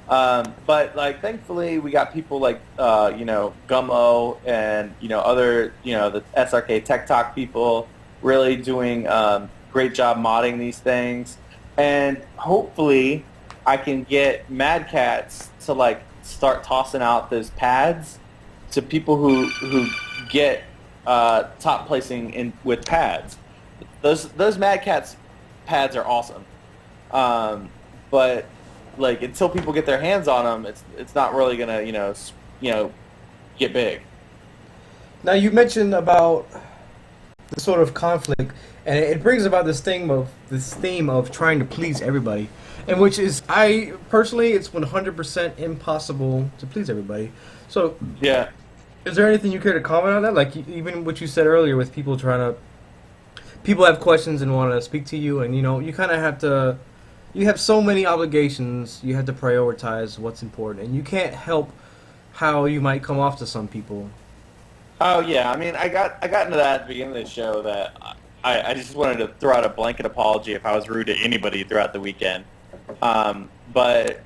But, like, thankfully, we got people like, you know, Gummo and, you know, other, you know, the SRK Tech Talk people really doing great job modding these things. And hopefully I can get Mad Cats to, like, start tossing out those pads to people who get top placing in with pads. Those Mad Cats pads are awesome, but like until people get their hands on them, it's not really gonna you know get big. Now you mentioned about the sort of conflict, and it brings about this theme of trying to please everybody. And which is, I personally, it's 100% impossible to please everybody. So, yeah. Is there anything you care to comment on that? Like, even what you said earlier with people people have questions and want to speak to you, and, you know, you kind of have to, you have so many obligations, you have to prioritize what's important, and you can't help how you might come off to some people. Oh, yeah. I mean, I got into that at the beginning of the show that I just wanted to throw out a blanket apology if I was rude to anybody throughout the weekend. But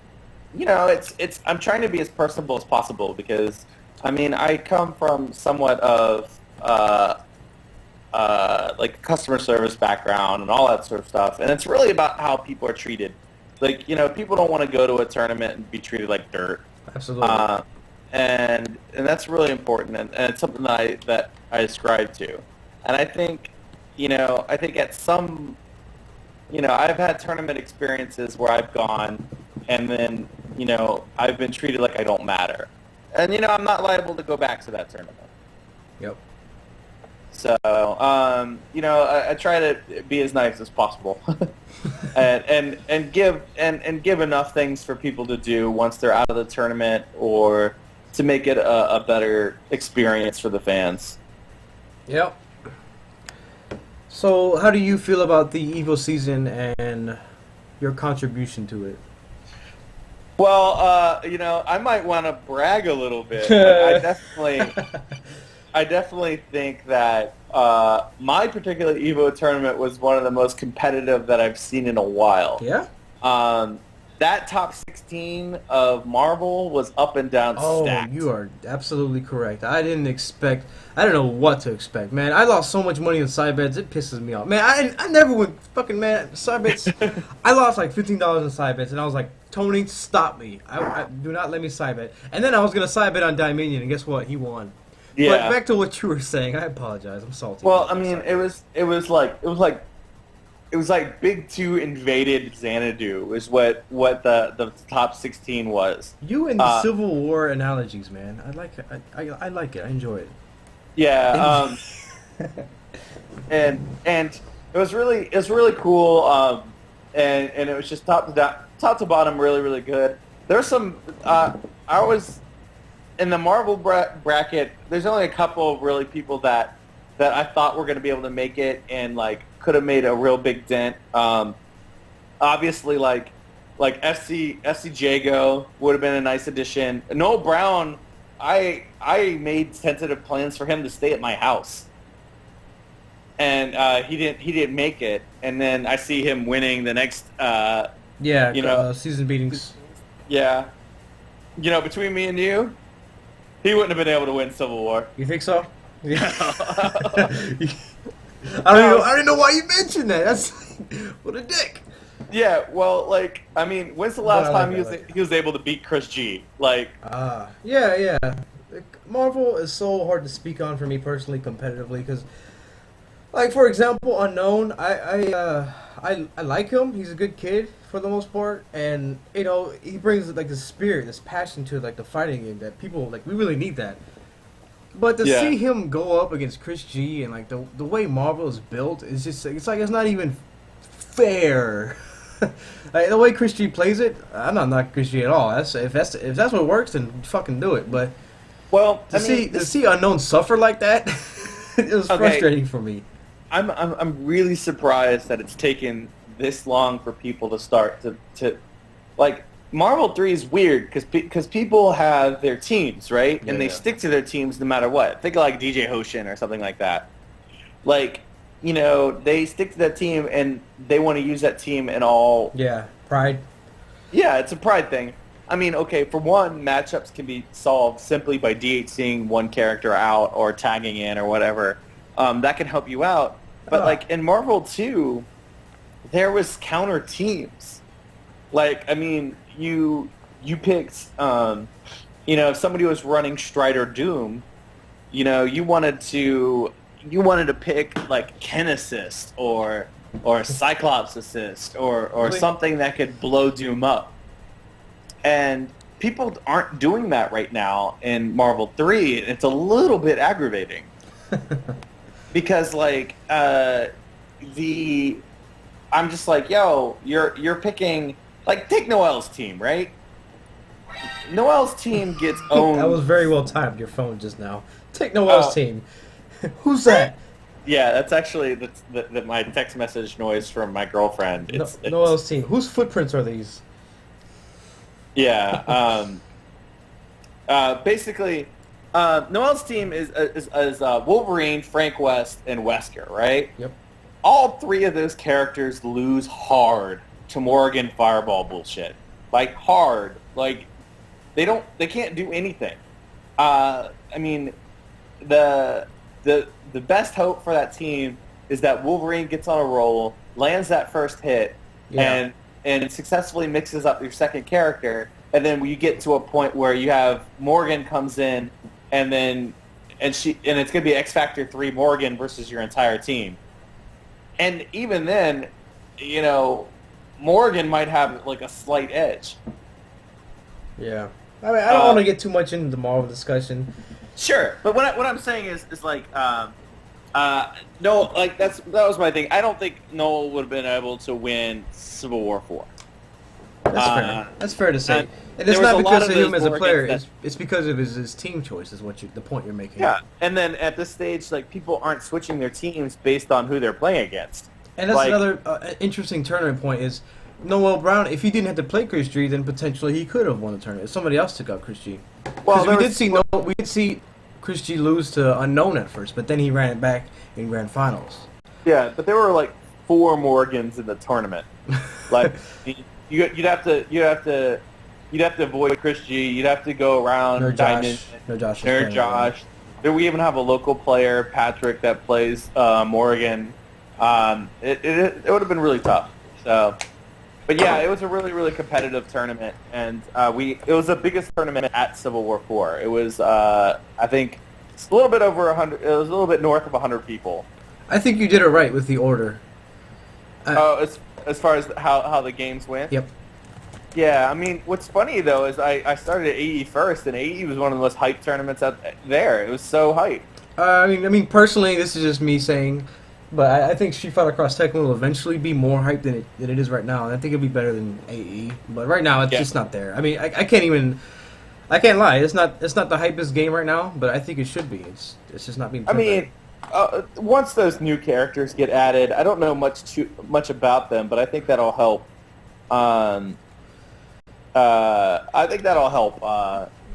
you know, it's I'm trying to be as personable as possible because I mean I come from somewhat of like customer service background and all that sort of stuff. And it's really about how people are treated. Like, people don't want to go to a tournament and be treated like dirt. Absolutely. And that's really important, and it's something that I ascribe to. And I think, I think at some, I've had tournament experiences where I've gone, and then, I've been treated like I don't matter. And, I'm not liable to go back to that tournament. Yep. So, I try to be as nice as possible, and give enough things for people to do once they're out of the tournament, or to make it a better experience for the fans. Yep. So, how do you feel about the EVO season and your contribution to it? Well, I might want to brag a little bit. But I definitely think that my particular EVO tournament was one of the most competitive that I've seen in a while. Yeah? That top 16 of Marvel was up and down stacked. Oh, you are absolutely correct. I don't know what to expect, man. I lost so much money in side bets, it pisses me off. Man, I never went fucking, man, side bets. I lost like $15 in side bets, and I was like, Tony, stop me. I do not let me side bet. And then I was going to side bet on Dominion, and guess what? He won. Yeah. But back to what you were saying, I apologize. I'm salty. Well, I mean, it was like Big Two invaded Xanadu is what the top 16 was. You and the Civil War analogies, man. I like it. I like it. I enjoy it. Yeah. And it was really cool. And it was just top to bottom, really, really good. There's some. I was in the Marvel bracket. There's only a couple of really people that I thought were going to be able to make it and like could have made a real big dent. Obviously, like FC Jago would have been a nice addition. Noel Brown, I made tentative plans for him to stay at my house, and he didn't make it. And then I see him winning the next. Season beatings. Yeah, between me and you, he wouldn't have been able to win Civil War. You think so? Yeah. I don't even know why you mentioned that. That's what a dick. Yeah, well, when's the last time he was able to beat Chris G? Yeah. Marvel is so hard to speak on for me personally, competitively, because, for example, Unknown, I like him. He's a good kid for the most part, and he brings this spirit, this passion to the fighting game that people we really need that. But to see him go up against Chris G and the way Marvel is built is just it's not even fair. The way Chris G plays it, I'm not knocking Chris G at all. If that's what works, then fucking do it. But to see Unknown suffer like that, it was frustrating for me. I'm really surprised that it's taken this long for people to start to Marvel 3 is weird because people have their teams, right? And they stick to their teams no matter what. Think of DJ Hoshin or something like that. They stick to that team and they want to use that team in all... Yeah, pride. Yeah, it's a pride thing. I mean, okay, for one, matchups can be solved simply by DHCing one character out or tagging in or whatever. That can help you out. But in Marvel 2, there was counter teams. You picked, if somebody was running Strider Doom, you wanted to pick Ken Assist or Cyclops Assist or really? Something that could blow Doom up. And people aren't doing that right now in Marvel 3. It's a little bit aggravating because I'm just you're picking. Take Noel's team, right? Noel's team gets owned. That was very well timed, your phone just now. Take Noel's team. Who's that? Yeah, that's actually my text message noise from my girlfriend. It's Noel's team. Whose footprints are these? Yeah. Basically, Noel's team is Wolverine, Frank West, and Wesker, right? Yep. All three of those characters lose hard to Morrigan Fireball bullshit. Hard. They can't do anything. The the best hope for that team is that Wolverine gets on a roll, lands that first hit, Yeah. and successfully mixes up your second character, and then you get to a point where you have Morgan comes in, and it's gonna be X Factor 3 Morgan versus your entire team, and even then, Morgan might have like a slight edge. Yeah. I mean, I don't want to get too much into the Marvel discussion. Sure, but what I'm saying is like, no, like that was my thing. I don't think Noel would have been able to win Civil War 4. That's fair. That's fair to say. And it's there was not a lot because of of him those as a more player. against It's because of his team choice. Is the point you're making? Yeah, and then at this stage, like people aren't switching their teams based on who they're playing against. And that's like, another interesting tournament point is Noel Brown. If he didn't have to play Chris G, then potentially he could have won the tournament. If somebody else took out Chris G. Well, we did see Chris G lose to Unknown at first, but then he ran it back in grand finals. Yeah, but there were like 4 Morgans in the tournament. Like you'd have to avoid Chris G. You'd have to go around Nerd Josh. We even have a local player, Patrick, that plays Morgan. It would have been really tough. So, but yeah, it was a really, really competitive tournament, and it was the biggest tournament at Civil War 4. It was I think it's a little bit over 100. It was a little bit north of 100 people. I think you did it right with the order. As far as how the games went. Yep. Yeah, I mean, what's funny though is I started at AE first, and AE was one of the most hyped tournaments out there. It was so hyped. I mean, personally, this is just me saying, but I think Street Fighter Cross Tekken will eventually be more hyped than it is right now, and I think it'll be better than AE. But right now, it's just not there. I mean, I can't lie. It's not the hypest game right now, but I think it should be. It's just not being. I mean, once those new characters get added, I don't know much about them, but I think that'll help. I think that'll help.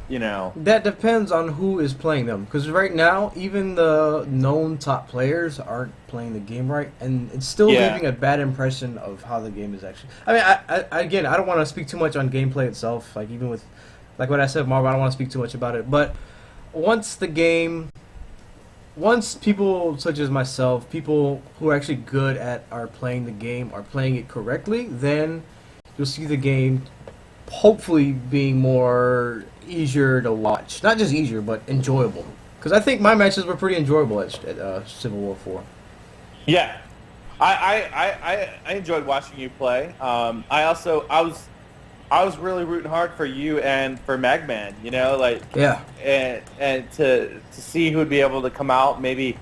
That depends on who is playing them, because right now, even the known top players aren't playing the game right, and it's still leaving a bad impression of how the game is actually. I mean, I don't want to speak too much on gameplay itself. Like even with, like what I said, Marvel, I don't want to speak too much about it. But once people such as myself, people who are actually good at playing the game, are playing it correctly, then you'll see the game hopefully being more easier to watch. Not just easier, but enjoyable. Because I think my matches were pretty enjoyable at Civil War 4. Yeah, I enjoyed watching you play. I was really rooting hard for you and for Magman. And to see who would be able to come out. Maybe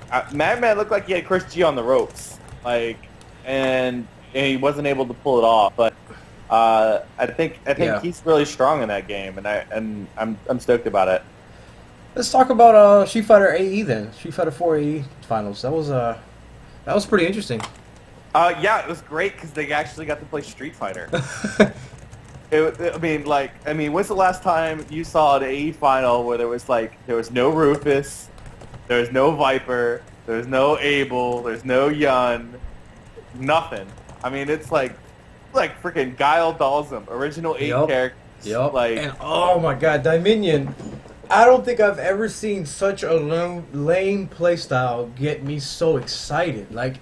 Magman looked like he had Chris G on the ropes, and he wasn't able to pull it off, but. I think he's really strong in that game, and I'm stoked about it. Let's talk about Street Fighter AE then. Street Fighter 4 AE finals. That was pretty interesting. Yeah, it was great because they actually got to play Street Fighter. I mean, when's the last time you saw an AE final where there was no Rufus, there was no Viper, there was no Abel, there's no Yun, nothing. I mean, it's like freaking Guile Dalsum, original 8 characters. Yep. And oh my god, Dominion. I don't think I've ever seen such a lame playstyle get me so excited. Like,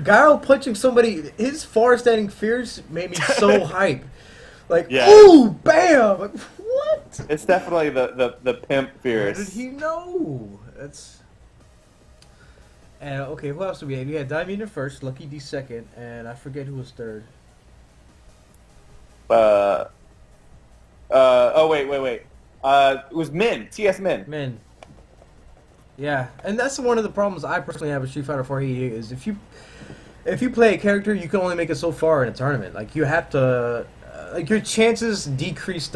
Guile punching somebody, his far-standing fierce made me so hype. Like, ooh, bam! Like, what? It's definitely the pimp fierce. How did he know? And okay, who else do we have? We had Dominion first, Lucky D second, and I forget who was third. Wait. It was Min. TS Min. Min. Yeah, and that's one of the problems I personally have with Street Fighter 4 AE is if you play a character, you can only make it so far in a tournament. Like you have to, your chances decrease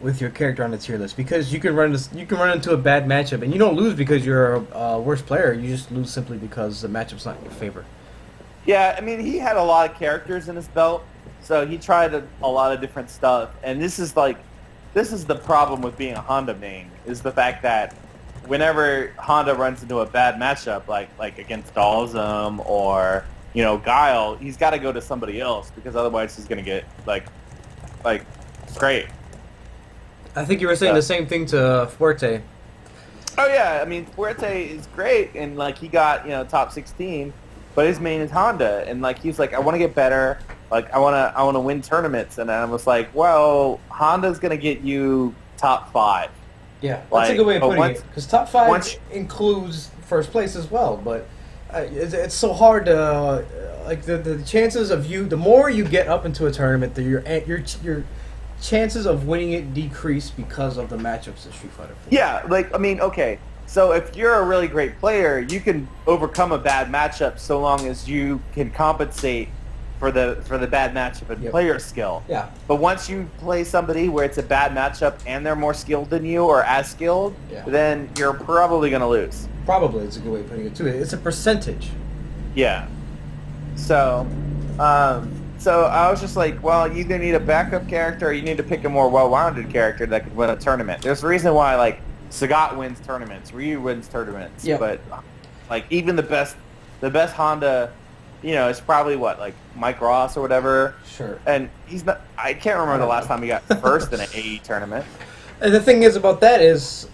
with your character on the tier list because you can run into a bad matchup and you don't lose because you're a worse player. You just lose simply because the matchup's not in your favor. Yeah, I mean, he had a lot of characters in his belt, so he tried a lot of different stuff. And this is the problem with being a Honda main, is the fact that whenever Honda runs into a bad matchup, like against Dalsum or, Guile, he's got to go to somebody else because otherwise he's going to get, straight. I think you were saying the same thing to Fuerte. Oh yeah, I mean Fuerte is great, and like he got top 16, but his main is Honda, and like he's like I want to get better, like I want to win tournaments, and I was like, well, Honda's gonna get you top 5. Yeah, that's a good way of putting it. Because top 5 includes first place as well, but it's so hard to like the chances of you. The more you get up into a tournament, your chances of winning it decrease because of the matchups of Street Fighter 4. Yeah, like I mean, okay, so if you're a really great player, you can overcome a bad matchup so long as you can compensate for the bad matchup and player skill. Yeah. But once you play somebody where it's a bad matchup and they're more skilled than you or as skilled, then you're probably going to lose. Probably, it's a good way of putting it too. It's a percentage. Yeah. So, so I was just like, well, you either need a backup character or you need to pick a more well-rounded character that could win a tournament. There's a reason why, like, Sagat wins tournaments, Ryu wins tournaments, but like even the best Honda, is probably like Mike Ross or whatever. Sure. And he's not. I can't remember the last time he got first in an AE tournament. And the thing is about that is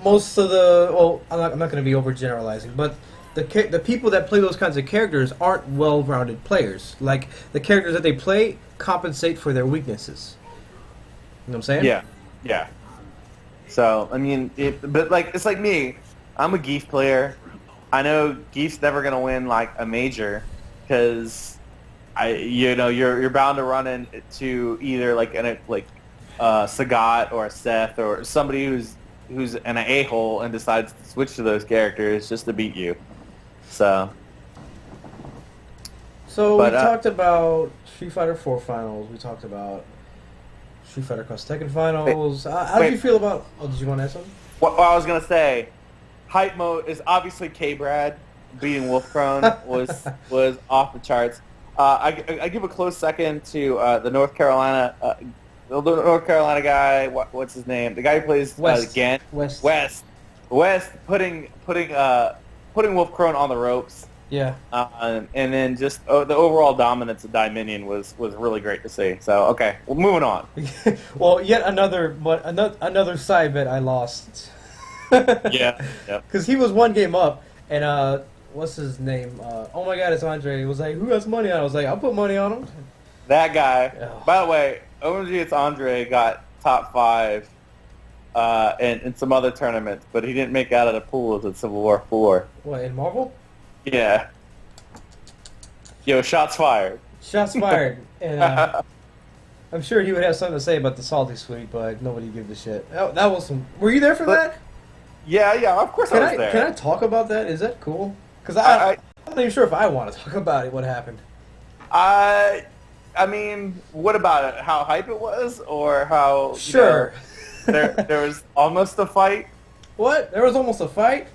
most of the I'm not going to be overgeneralizing, but the people that play those kinds of characters aren't well-rounded players. Like the characters that they play compensate for their weaknesses. You know what I'm saying? Yeah. Yeah. So I mean, but like it's like me. I'm a Geef player. I know Geef's never gonna win like a major because you're bound to run into either like Sagat or a Seth or somebody who's an a-hole and decides to switch to those characters just to beat you. So we talked about Street Fighter 4 finals. We talked about Street Fighter Cross Tekken finals. How did you feel about? Oh, did you want to add something? What I was gonna say, hype mode is obviously K-Brad beating Wolfcrone was off the charts. I give a close second to the North Carolina guy. What's his name? The guy who plays Gant. West putting Wolfcrone on the ropes. Yeah. And then just the overall dominance of Dominion was really great to see. So okay, well, moving on. Well, yet another side bet I lost. Yeah. Because he was one game up, and what's his name? Oh my God, it's Andre. He was like, "Who has money on?" I was like, "I'll put money on him." That guy. Oh. By the way, OMG, it's Andre got top 5 in some other tournaments, but he didn't make out of the pools at Civil War 4. What, in Marvel? Yeah. Yo, shots fired. Shots fired. And I'm sure he would have something to say about the Salty Sweet, but nobody gives a shit. That was some. Were you there for that? Yeah, of course I was there. Can I talk about that? Is that cool? Because I'm not even sure if I want to talk about it. What happened? I mean, what about it? How hype it was, or how? Sure. There was almost a fight. What? There was almost a fight?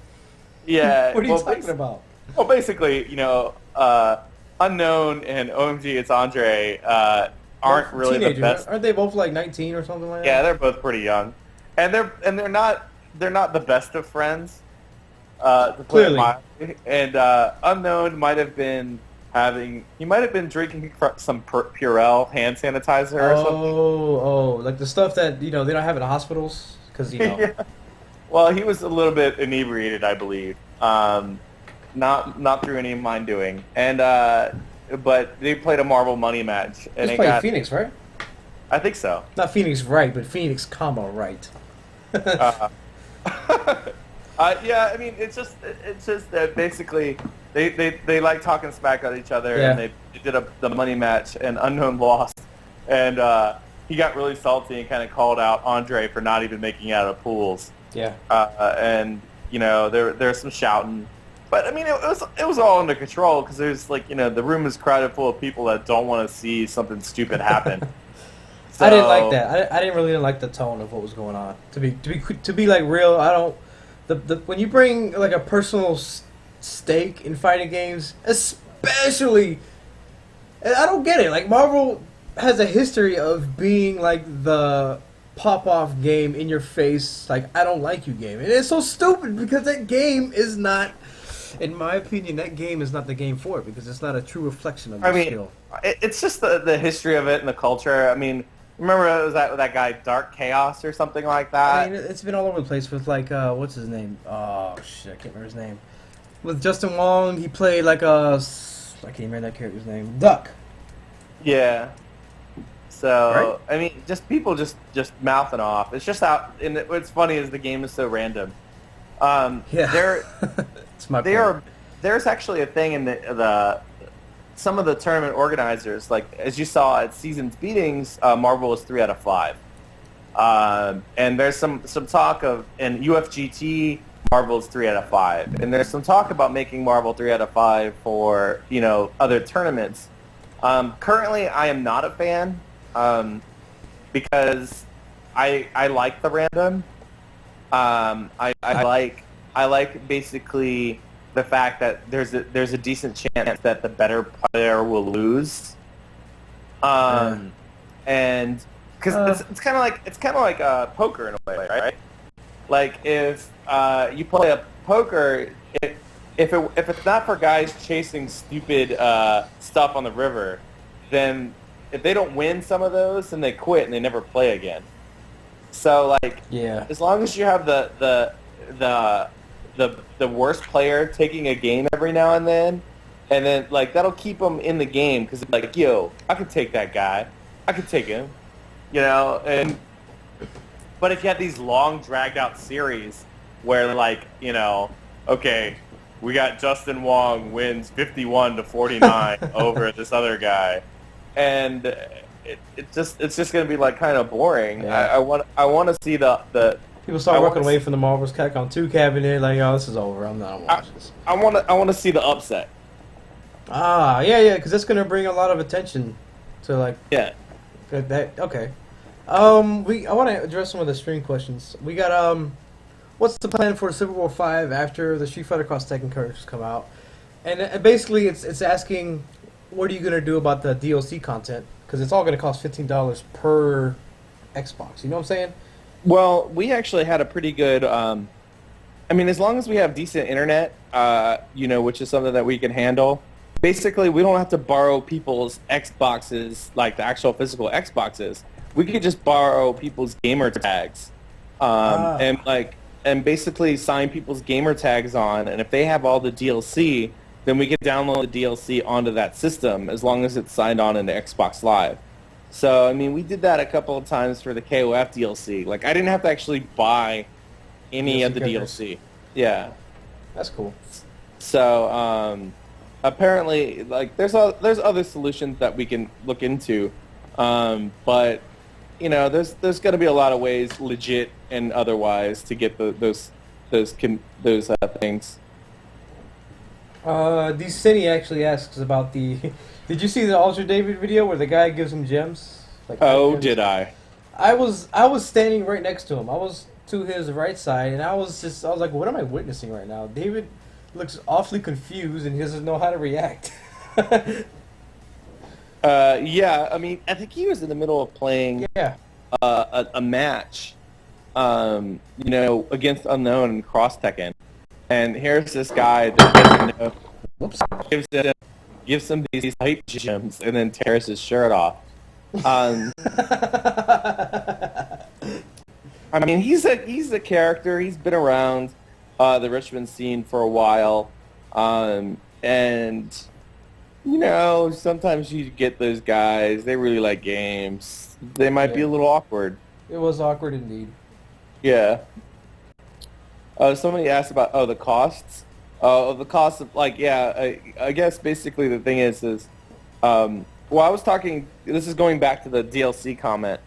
Yeah. What are you talking about? Well, basically, Unknown and OMG, it's Andre aren't really teenagers. the best. Aren't they both like 19 or something like that? Yeah, they're both pretty young, and they're not the best of friends. To play Clearly. And Unknown might have been drinking some Purell hand sanitizer or something. Oh, like the stuff that they don't have in hospitals because Yeah. Well, he was a little bit inebriated, I believe. Not through any of mine doing, and but they played a Marvel Money match, and they played Phoenix, right? I think so. Not Phoenix Right, but Phoenix, right. Yeah, I mean, it's just that basically they like talking smack at each other, and they did the money match, and Unknown lost, and he got really salty and kind of called out Andre for not even making out of pools. Yeah. And there's some shouting, but I mean it was all under control because there's the room is crowded full of people that don't want to see something stupid happen. So, I didn't like that. I didn't really like the tone of what was going on. To be like real, I don't. When you bring like a personal stake in fighting games, especially, I don't get it. Like Marvel has a history of being like the pop-off game in your face, like I don't like you game, and it's so stupid because that game is not, in my opinion, that game is not the game for it because it's not a true reflection of your skill. It's just the history of it and the culture. I mean, Remember it was that guy Dark Chaos or something like I that? mean, it's been all over the place with like what's his name? Oh shit, I can't remember his name. With Justin Wong, he played like I can't remember that character's name. Duck. Yeah. So Right? I mean, just people just mouthing off. It's just out. And what's funny is the game is so random. Yeah. There It's my point. there's actually a thing in the some of the tournament organizers, like as you saw at Season's Beatings, Marvel was 3 out of 5. And there's some talk of in UFGT Marvel's 3 out of 5, and there's some talk about making Marvel 3 out of 5 for other tournaments. Currently, I am not a fan because I like the random. I like basically the fact that there's a decent chance that the better player will lose. And because it's kind of like poker in a way, right? Like if you play a poker, if it's not for guys chasing stupid stuff on the river, then if they don't win some of those, then they quit and they never play again. So like, Yeah. as long as you have the worst player taking a game every now and then like that'll keep them in the game because like, yo, I could take that guy, I could take him, and. But if you had these long, dragged-out series where, like, okay, we got Justin Wong wins 51-49 over this other guy, and it's just going to be like kind of boring. Yeah. I want to see the People start walking away from the Marvel's Capcom 2 cabinet, like, oh, this is over. I'm not watching this. I want to see the upset. Yeah, because that's gonna bring a lot of attention to like. Yeah. That okay. I want to address some of the stream questions. We got what's the plan for Super Bowl 5 after the Street Fighter Cross Tekken cartridges come out? And basically, it's asking, what are you gonna do about the DLC content? Because it's all gonna cost $15 per Xbox. You know what I'm saying? Well, we actually had a pretty good. I mean, as long as we have decent internet, which is something that we can handle. Basically, we don't have to borrow people's Xboxes, like the actual physical Xboxes. We could just borrow people's gamer tags, and basically sign people's gamer tags on. And if they have all the DLC, then we could download the DLC onto that system as long as it's signed on into Xbox Live. So, I mean, we did that a couple of times for the KOF DLC. Like, I didn't have to actually buy any of the DLC. Yeah. That's cool. So, apparently, like, there's other solutions that we can look into, but there's going to be a lot of ways, legit and otherwise, to get those things. Cine actually asks about the. Did you see the Ultra David video where the guy gives him gems? Like, oh, did I? I was standing right next to him. I was to his right side, and I was like, what am I witnessing right now? David looks awfully confused, and he doesn't know how to react. Yeah, I mean, I think he was in the middle of playing a match, against Unknown and Cross Tekken. And here's this guy that doesn't know, gives him these hype gems and then tears his shirt off. I mean, he's a character. He's been around the Richmond scene for a while, and sometimes you get those guys. They really like games. They might be a little awkward. It was awkward indeed. Yeah. Somebody asked about the costs. The cost of I guess basically the thing is I was talking. This is going back to the DLC comment.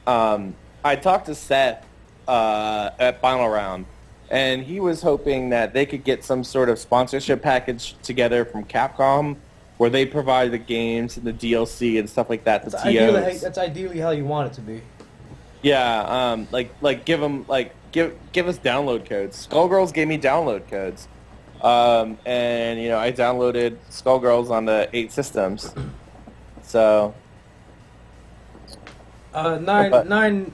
I talked to Seth at Final Round, and he was hoping that they could get some sort of sponsorship package together from Capcom, where they provide the games and the DLC and stuff like that. That's ideally how you want it to be. Yeah, give them give us download codes. Skullgirls gave me download codes, and I downloaded Skullgirls on the 8 systems. So. Nine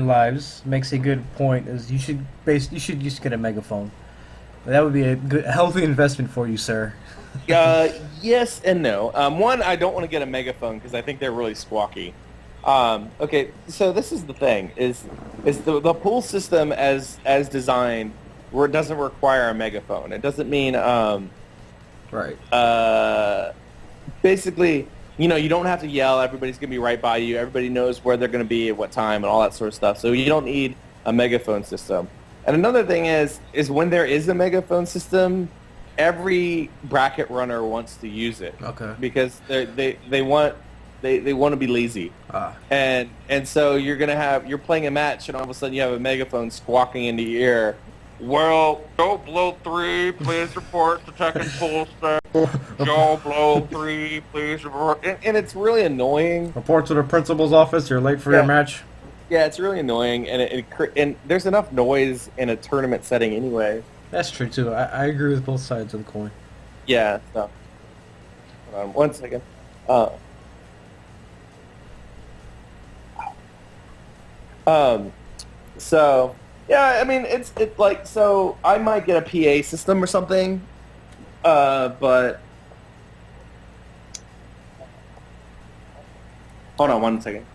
lives makes a good point. Is you should just get a megaphone. That would be a good, healthy investment for you, sir. Yes and no. One, I don't want to get a megaphone because I think they're really squawky. Okay, so this is the thing: is the pool system as designed, where it doesn't require a megaphone. It doesn't mean Right. uh, basically, you don't have to yell. Everybody's gonna be right by you. Everybody knows where they're gonna be at what time and all that sort of stuff. So you don't need a megaphone system. And another thing is when there is a megaphone system, every bracket runner wants to use it. Okay. Because they want to be lazy. Ah. And so you're playing a match and all of a sudden you have a megaphone squawking into your ear. Well, Joe Blow 3, please report to second pool star. Joe Blow 3, please report. And it's really annoying. Report to the principal's office. You're late for your match. Yeah, it's really annoying, and there's enough noise in a tournament setting anyway. That's true too. I agree with both sides of the coin. Yeah. So, hold on 1 second. So yeah, I mean it's like, so I might get a PA system or something, but hold on 1 second.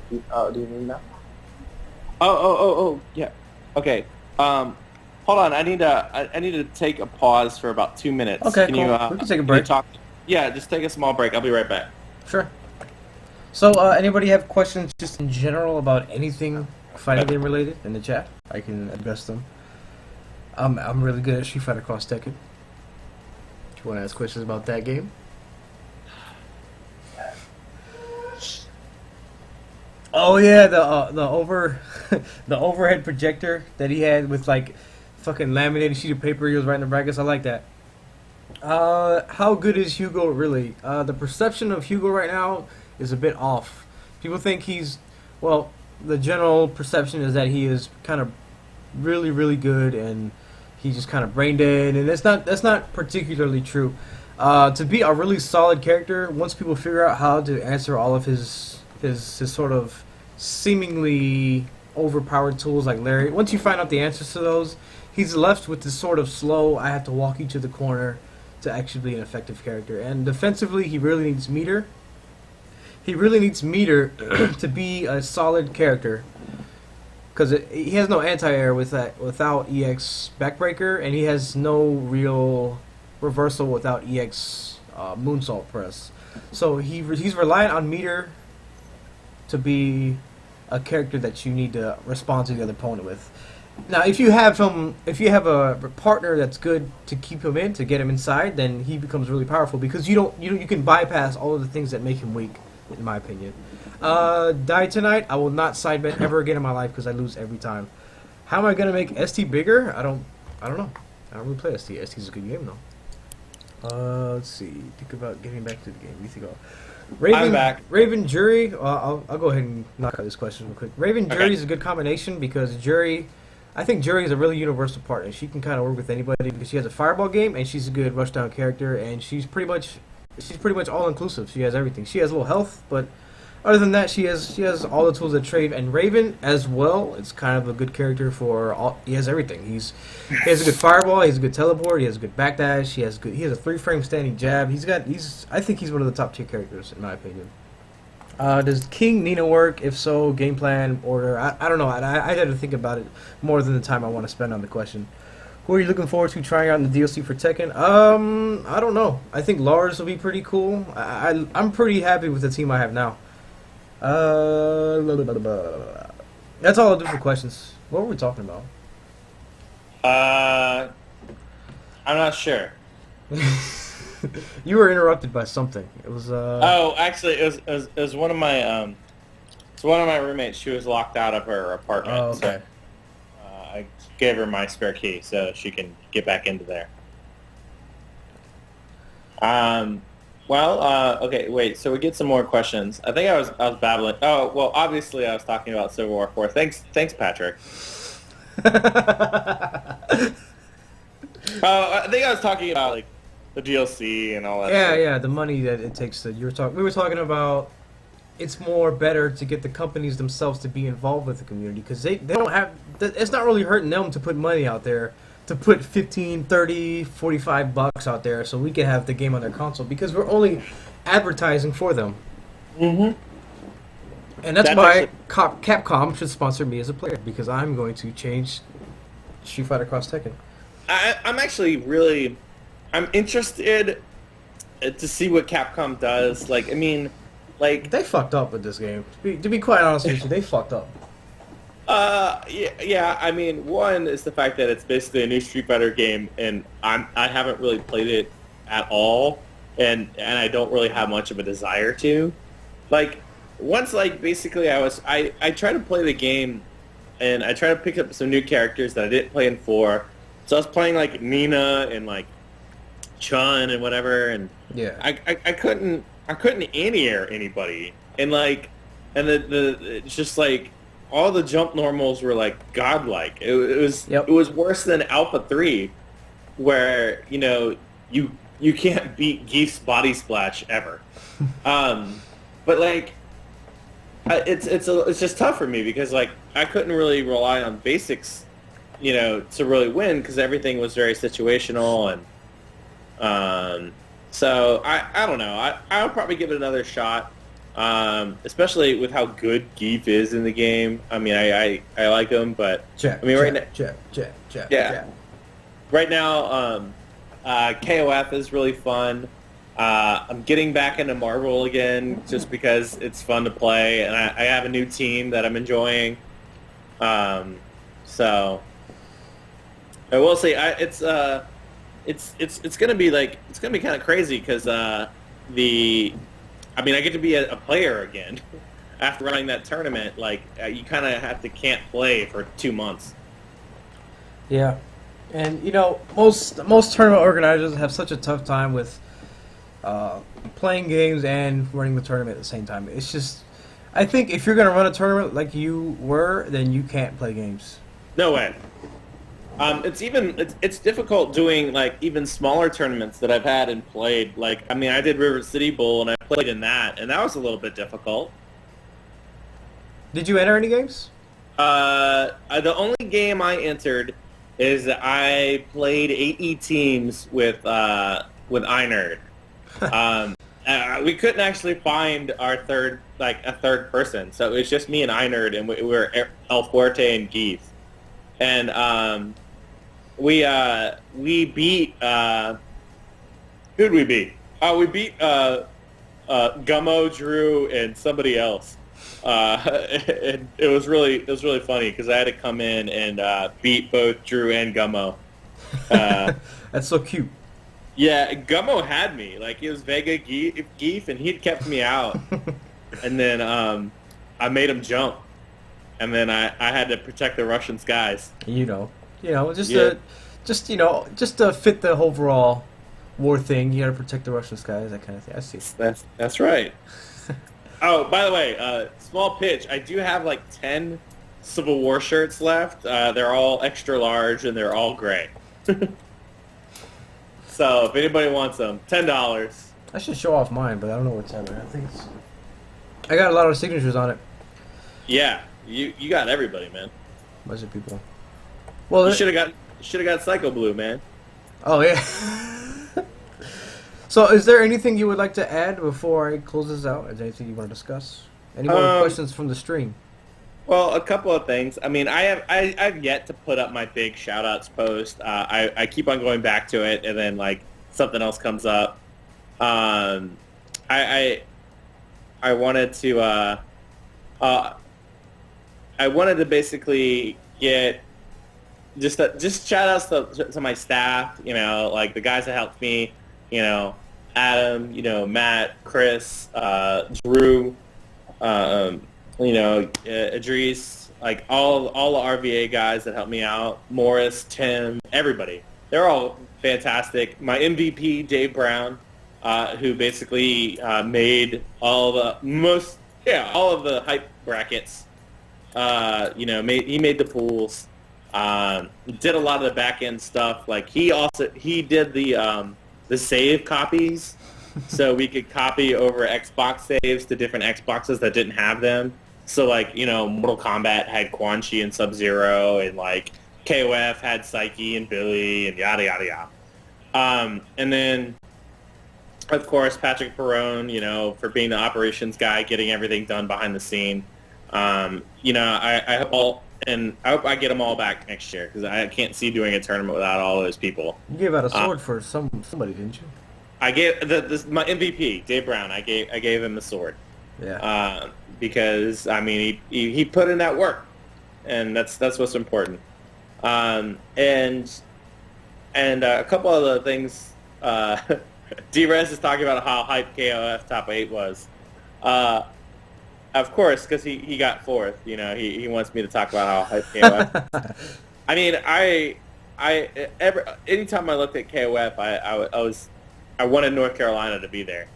Do you need that? Oh, yeah. Okay. Hold on. I need to take a pause for about 2 minutes. Okay, Can cool. you, We can take a can break. you talk? Yeah, just take a small break. I'll be right back. Sure. So, anybody have questions just in general about anything fighting game related in the chat? I can address them. I'm really good at Street Fighter Cross Tekken. Do you want to ask questions about that game? Oh yeah, the overhead projector that he had with like fucking laminated sheet of paper he was writing the brackets. I like that. How good is Hugo really? The perception of Hugo right now is a bit off. People think the general perception is that he is kind of really, really good and he's just kind of brain dead, and that's not particularly true. To be a really solid character, once people figure out how to answer all of his sort of seemingly overpowered tools like Larry, once you find out the answers to those, he's left with this sort of slow, I have to walk you to the corner to actually be an effective character. And defensively, he really needs meter. He really needs meter to be a solid character, because he has no anti-air without EX backbreaker, and he has no real reversal without EX moonsault press. So he's reliant on meter to be a character that you need to respond to the other opponent with. Now, if you have a partner that's good to keep him in, to get him inside, then he becomes really powerful, because you can bypass all of the things that make him weak, in my opinion. Die tonight. I will not side bet ever again in my life because I lose every time. How am I gonna make ST bigger? I don't know. I don't really play ST. ST's a good game though. Let's see. Think about getting back to the game. We think about I'm back. Raven Jury. I'll go ahead and knock out this question real quick. Raven Jury is a good combination because I think Jury is a really universal partner. She can kind of work with anybody because she has a fireball game and she's a good rushdown character, and she's pretty much all inclusive. She has everything. She has a little health, but other than that, she has all the tools that trade. And Raven as well. It's kind of a good character for all. He has everything. He has a good fireball. He has a good teleport. He has a good backdash. He has a 3-frame standing jab. I think he's one of the top tier characters in my opinion. Does King Nina work? If so, game plan, order. I don't know. I had to think about it more than the time I want to spend on the question. Who are you looking forward to trying out in the DLC for Tekken? I don't know. I think Lars will be pretty cool. I'm pretty happy with the team I have now. That's all I'll do for questions. What were we talking about? I'm not sure. You were interrupted by something. It was Oh, actually, it was one of my it's one of my roommates. She was locked out of her apartment. Oh, okay. So, I gave her my spare key so she can get back into there. Well, okay, wait. So we get some more questions. I think I was babbling. Oh, well, obviously I was talking about Civil War 4. Thanks, Patrick. I think I was talking about like the DLC and all that. Yeah, the money that it takes to. We were talking about. It's more better to get the companies themselves to be involved with the community because they don't have. It's not really hurting them to put money out there. To put 15, 30, 45 bucks out there so we can have the game on their console because we're only advertising for them. Mm-hmm. And that's That's why actually Capcom should sponsor me as a player, because I'm going to change Street Fighter Cross Tekken. I'm actually really I'm interested to see what Capcom does. Like, I mean, like, They fucked up with this game. To be quite honest with you, they fucked up. yeah. I mean, one is the fact that it's basically a new Street Fighter game, and I haven't really played it at all, and I don't really have much of a desire to. Like, once, like, basically I tried to play the game, and I tried to pick up some new characters that I didn't play in 4. So I was playing like Nina and like Chun and whatever, and Yeah. I couldn't anti-air anybody, and like, and it's just like all the jump normals were like godlike. Yep. It was worse than Alpha 3, where you can't beat Geef's body splash ever. But like, it's just tough for me because like I couldn't really rely on basics, to really win because everything was very situational and. So I don't know. I'll probably give it another shot, especially with how good Geef is in the game. I mean, I like him, but Jab, I mean, right jab, now, jab, jab, yeah, jab. right now, KOF is really fun. I'm getting back into Marvel again just because it's fun to play, and I have a new team that I'm enjoying. So I will say it's gonna be like it's gonna be kind of crazy because I get to be a player again after running that tournament. Like you kind of can't play for 2 months. Yeah, and most tournament organizers have such a tough time with playing games and running the tournament at the same time. It's just, I think if you're gonna run a tournament like you were, then you can't play games. No way. It's difficult doing like even smaller tournaments that I've had and played. Like I mean, I did River City Bowl and I played in that, and that was a little bit difficult. Did you enter any games? The only game I entered is that I played 8E teams with iNerd. We couldn't actually find a third person, so it was just me and iNerd, and we were El Fuerte and Geef. And we beat who'd we beat? We beat Gummo, Drew, and somebody else. And it was really funny because I had to come in and beat both Drew and Gummo. That's so cute. Yeah, Gummo had me. Like, it was Vega Geef, and he'd kept me out. And then I made him jump. And then I had to protect the Russian skies. Just to fit the overall war thing, you got to protect the Russian skies, that kind of thing. I see. That's right. Oh, by the way, small pitch. I do have like 10 Civil War shirts left. They're all extra large and they're all gray. So if anybody wants them, $10. I should show off mine, but I don't know what's happening. I got a lot of signatures on it. Yeah, you got everybody, man. Bunch of people. Well, you should have got Psycho Blue, man. Oh yeah. So, is there anything you would like to add before I close this out? Is there anything you want to discuss? Any more questions from the stream? Well, a couple of things. I mean, I've yet to put up my big shout-outs post. I keep on going back to it, and then like something else comes up. I wanted to basically get just shout-outs to my staff. Like the guys that helped me. Adam, Matt, Chris, Drew, Idris, like all the RVA guys that helped me out, Morris, Tim, everybody. They're all fantastic. My MVP, Dave Brown, who basically made all of the hype brackets. He made the pools. Did a lot of the back end stuff. Like he did the save copies, so we could copy over Xbox saves to different Xboxes that didn't have them. So like, Mortal Kombat had Quan Chi and Sub-Zero, and like KOF had Psyche and Billy and yada yada yada. And then of course, Patrick Perone, for being the operations guy, getting everything done behind the scene. I hope I get them all back next year because I can't see doing a tournament without all those people. You gave out a sword for somebody, didn't you? I gave my MVP, Dave Brown. I gave him the sword. Yeah. Because I mean he put in that work, and that's what's important. And a couple other things. D-Rez is talking about how hype KOF top 8 was. Of course, because he got fourth. He wants me to talk about how hype KOF. I mean, anytime I looked at KOF, I wanted North Carolina to be there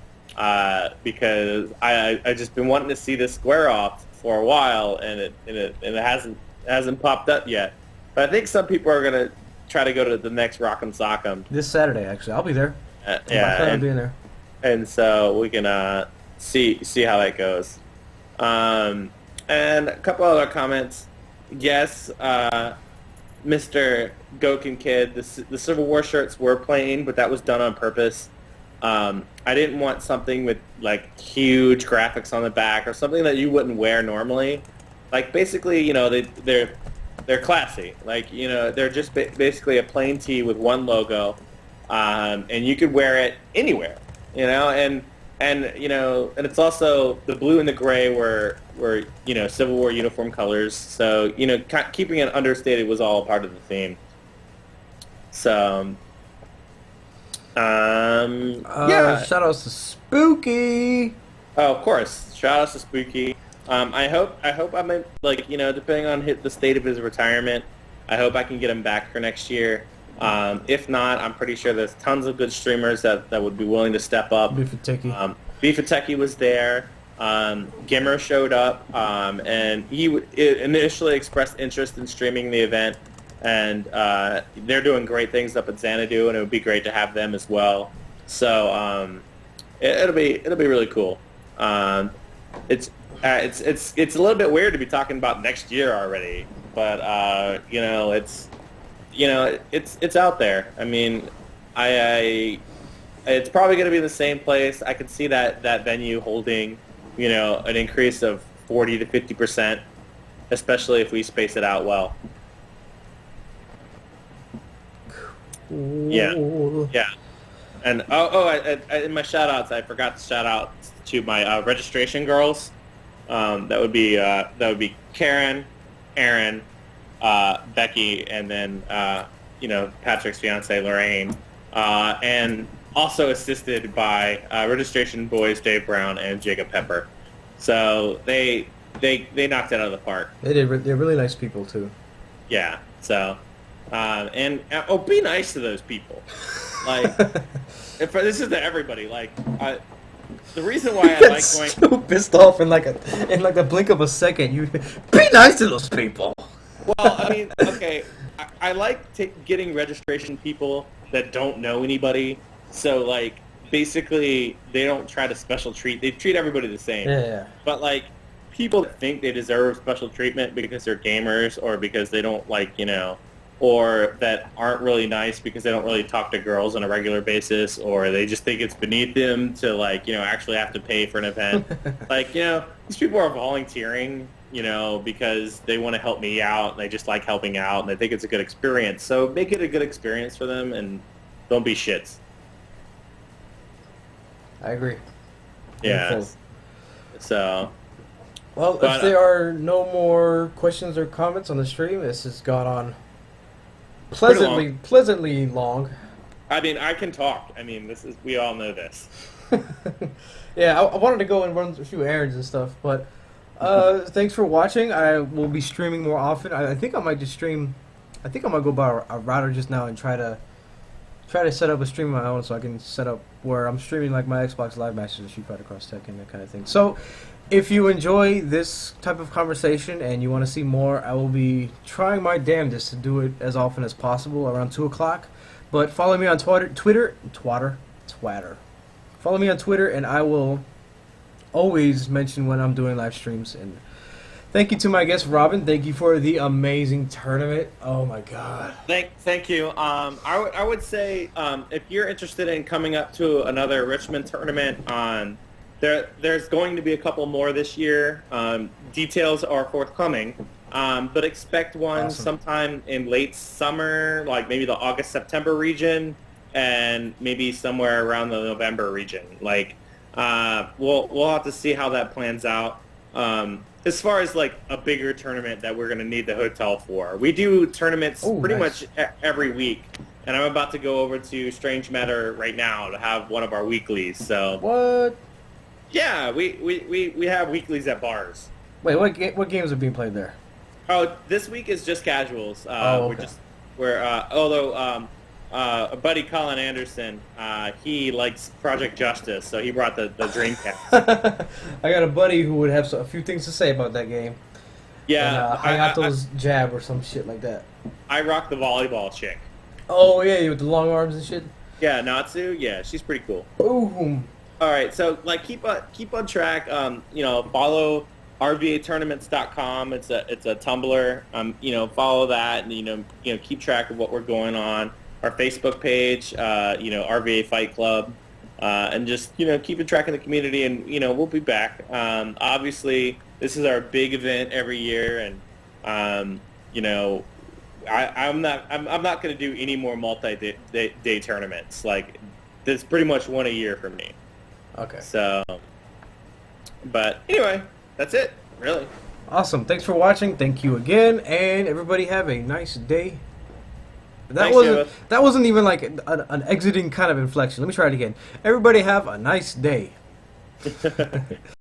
because I just been wanting to see this square off for a while, and it hasn't popped up yet. But I think some people are gonna try to go to the next Rock'em Sock'em This Saturday, actually, I'll be there. yeah, I'll be in there. and so we can see how that goes. And a couple other comments. Yes, Mr. Gokin Kid, the Civil War shirts were plain, but that was done on purpose. I didn't want something with like huge graphics on the back or something that you wouldn't wear normally. Like basically, they're classy. Like they're just basically a plain tee with one logo, and you could wear it anywhere. And it's also the blue and the gray were Civil War uniform colors. So keeping it understated was all part of the theme. So yeah. Shout outs to Spooky. Oh, of course. Shout outs to Spooky. I hope I'm depending on the state of his retirement, I hope I can get him back for next year. If not, I'm pretty sure there's tons of good streamers that would be willing to step up. Beefateki was there. Gimmer showed up, and he initially expressed interest in streaming the event, and they're doing great things up at Xanadu, and it would be great to have them as well. So it'll be really cool. It's a little bit weird to be talking about next year already, but it's out there. I mean, it's probably going to be the same place. I could see that venue holding, an increase of 40 to 50%, especially if we space it out well. Cool. Yeah. And in my shout outs, I forgot to shout out to my registration girls. That would be Karen, Aaron, Becky, and then Patrick's fiance Lorraine, and also assisted by registration boys Dave Brown and Jacob Pepper. So they knocked it out of the park. They're really nice people too. Yeah. So be nice to those people. Like this is to everybody. Like the reason why I like going so pissed off in like a blink of a second. You be nice to those people. Well, I mean, okay, I like getting registration people that don't know anybody. So, like, basically, they don't try to special treat. They treat everybody the same. Yeah. But, like, people that think they deserve special treatment because they're gamers or because they don't, or that aren't really nice because they don't really talk to girls on a regular basis, or they just think it's beneath them to, actually have to pay for an event. These people are volunteering, because they want to help me out, and they just like helping out, and they think it's a good experience. So make it a good experience for them, and don't be shits. I agree. Yeah. So. Well, if there are no more questions or comments on the stream, this has gone on pleasantly long. I mean, I can talk. I mean, we all know this. Yeah, I wanted to go and run a few errands and stuff, but thanks for watching. I will be streaming more often. I think I might just stream. I think I'm gonna go buy a router just now and try to set up a stream of my own, so I can set up where I'm streaming like my Xbox Live matches of Street Fighter Cross Tekken and that kind of thing. So, if you enjoy this type of conversation and you want to see more, I will be trying my damnedest to do it as often as possible around 2 o'clock. But follow me on Twitter. Follow me on Twitter, and I will always mention when I'm doing live streams. And Thank you to my guest Robin. Thank you for the amazing tournament. Oh my god. Thank you. I would say if you're interested in coming up to another Richmond tournament, there's going to be a couple more this year. Details are forthcoming, but expect one sometime in late summer, like maybe the August-September region, and maybe somewhere around the November region. Like we'll have to see how that plans out. As far as like a bigger tournament that we're going to need the hotel for, we do tournaments pretty much every week, and I'm about to go over to Strange Matter right now to have one of our weeklies. So What? yeah, we have weeklies at bars. Wait, what games are being played there? Oh, this week is just casuals. Okay. Although a buddy Colin Anderson, he likes Project Justice, so he brought the Dreamcast. I got a buddy who would have a few things to say about that game. Yeah, And, Hayato's Jab or some shit like that. I rock the volleyball chick. Oh yeah, with the long arms and shit. Yeah, Natsu. Yeah, she's pretty cool. Boom. All right, so like keep on track. Follow rvatournaments.com. It's a Tumblr. Follow that, and keep track of what we're going on. Our Facebook page, RVA Fight Club, and just keeping track of the community. And we'll be back. Obviously, this is our big event every year, and I'm not going to do any more multi-day tournaments. Like, there's pretty much one a year for me. Okay. So, but anyway, that's it, really. Awesome. Thanks for watching. Thank you again, and everybody have a nice day. That wasn't even like an exiting kind of inflection. Let me try it again. Everybody have a nice day.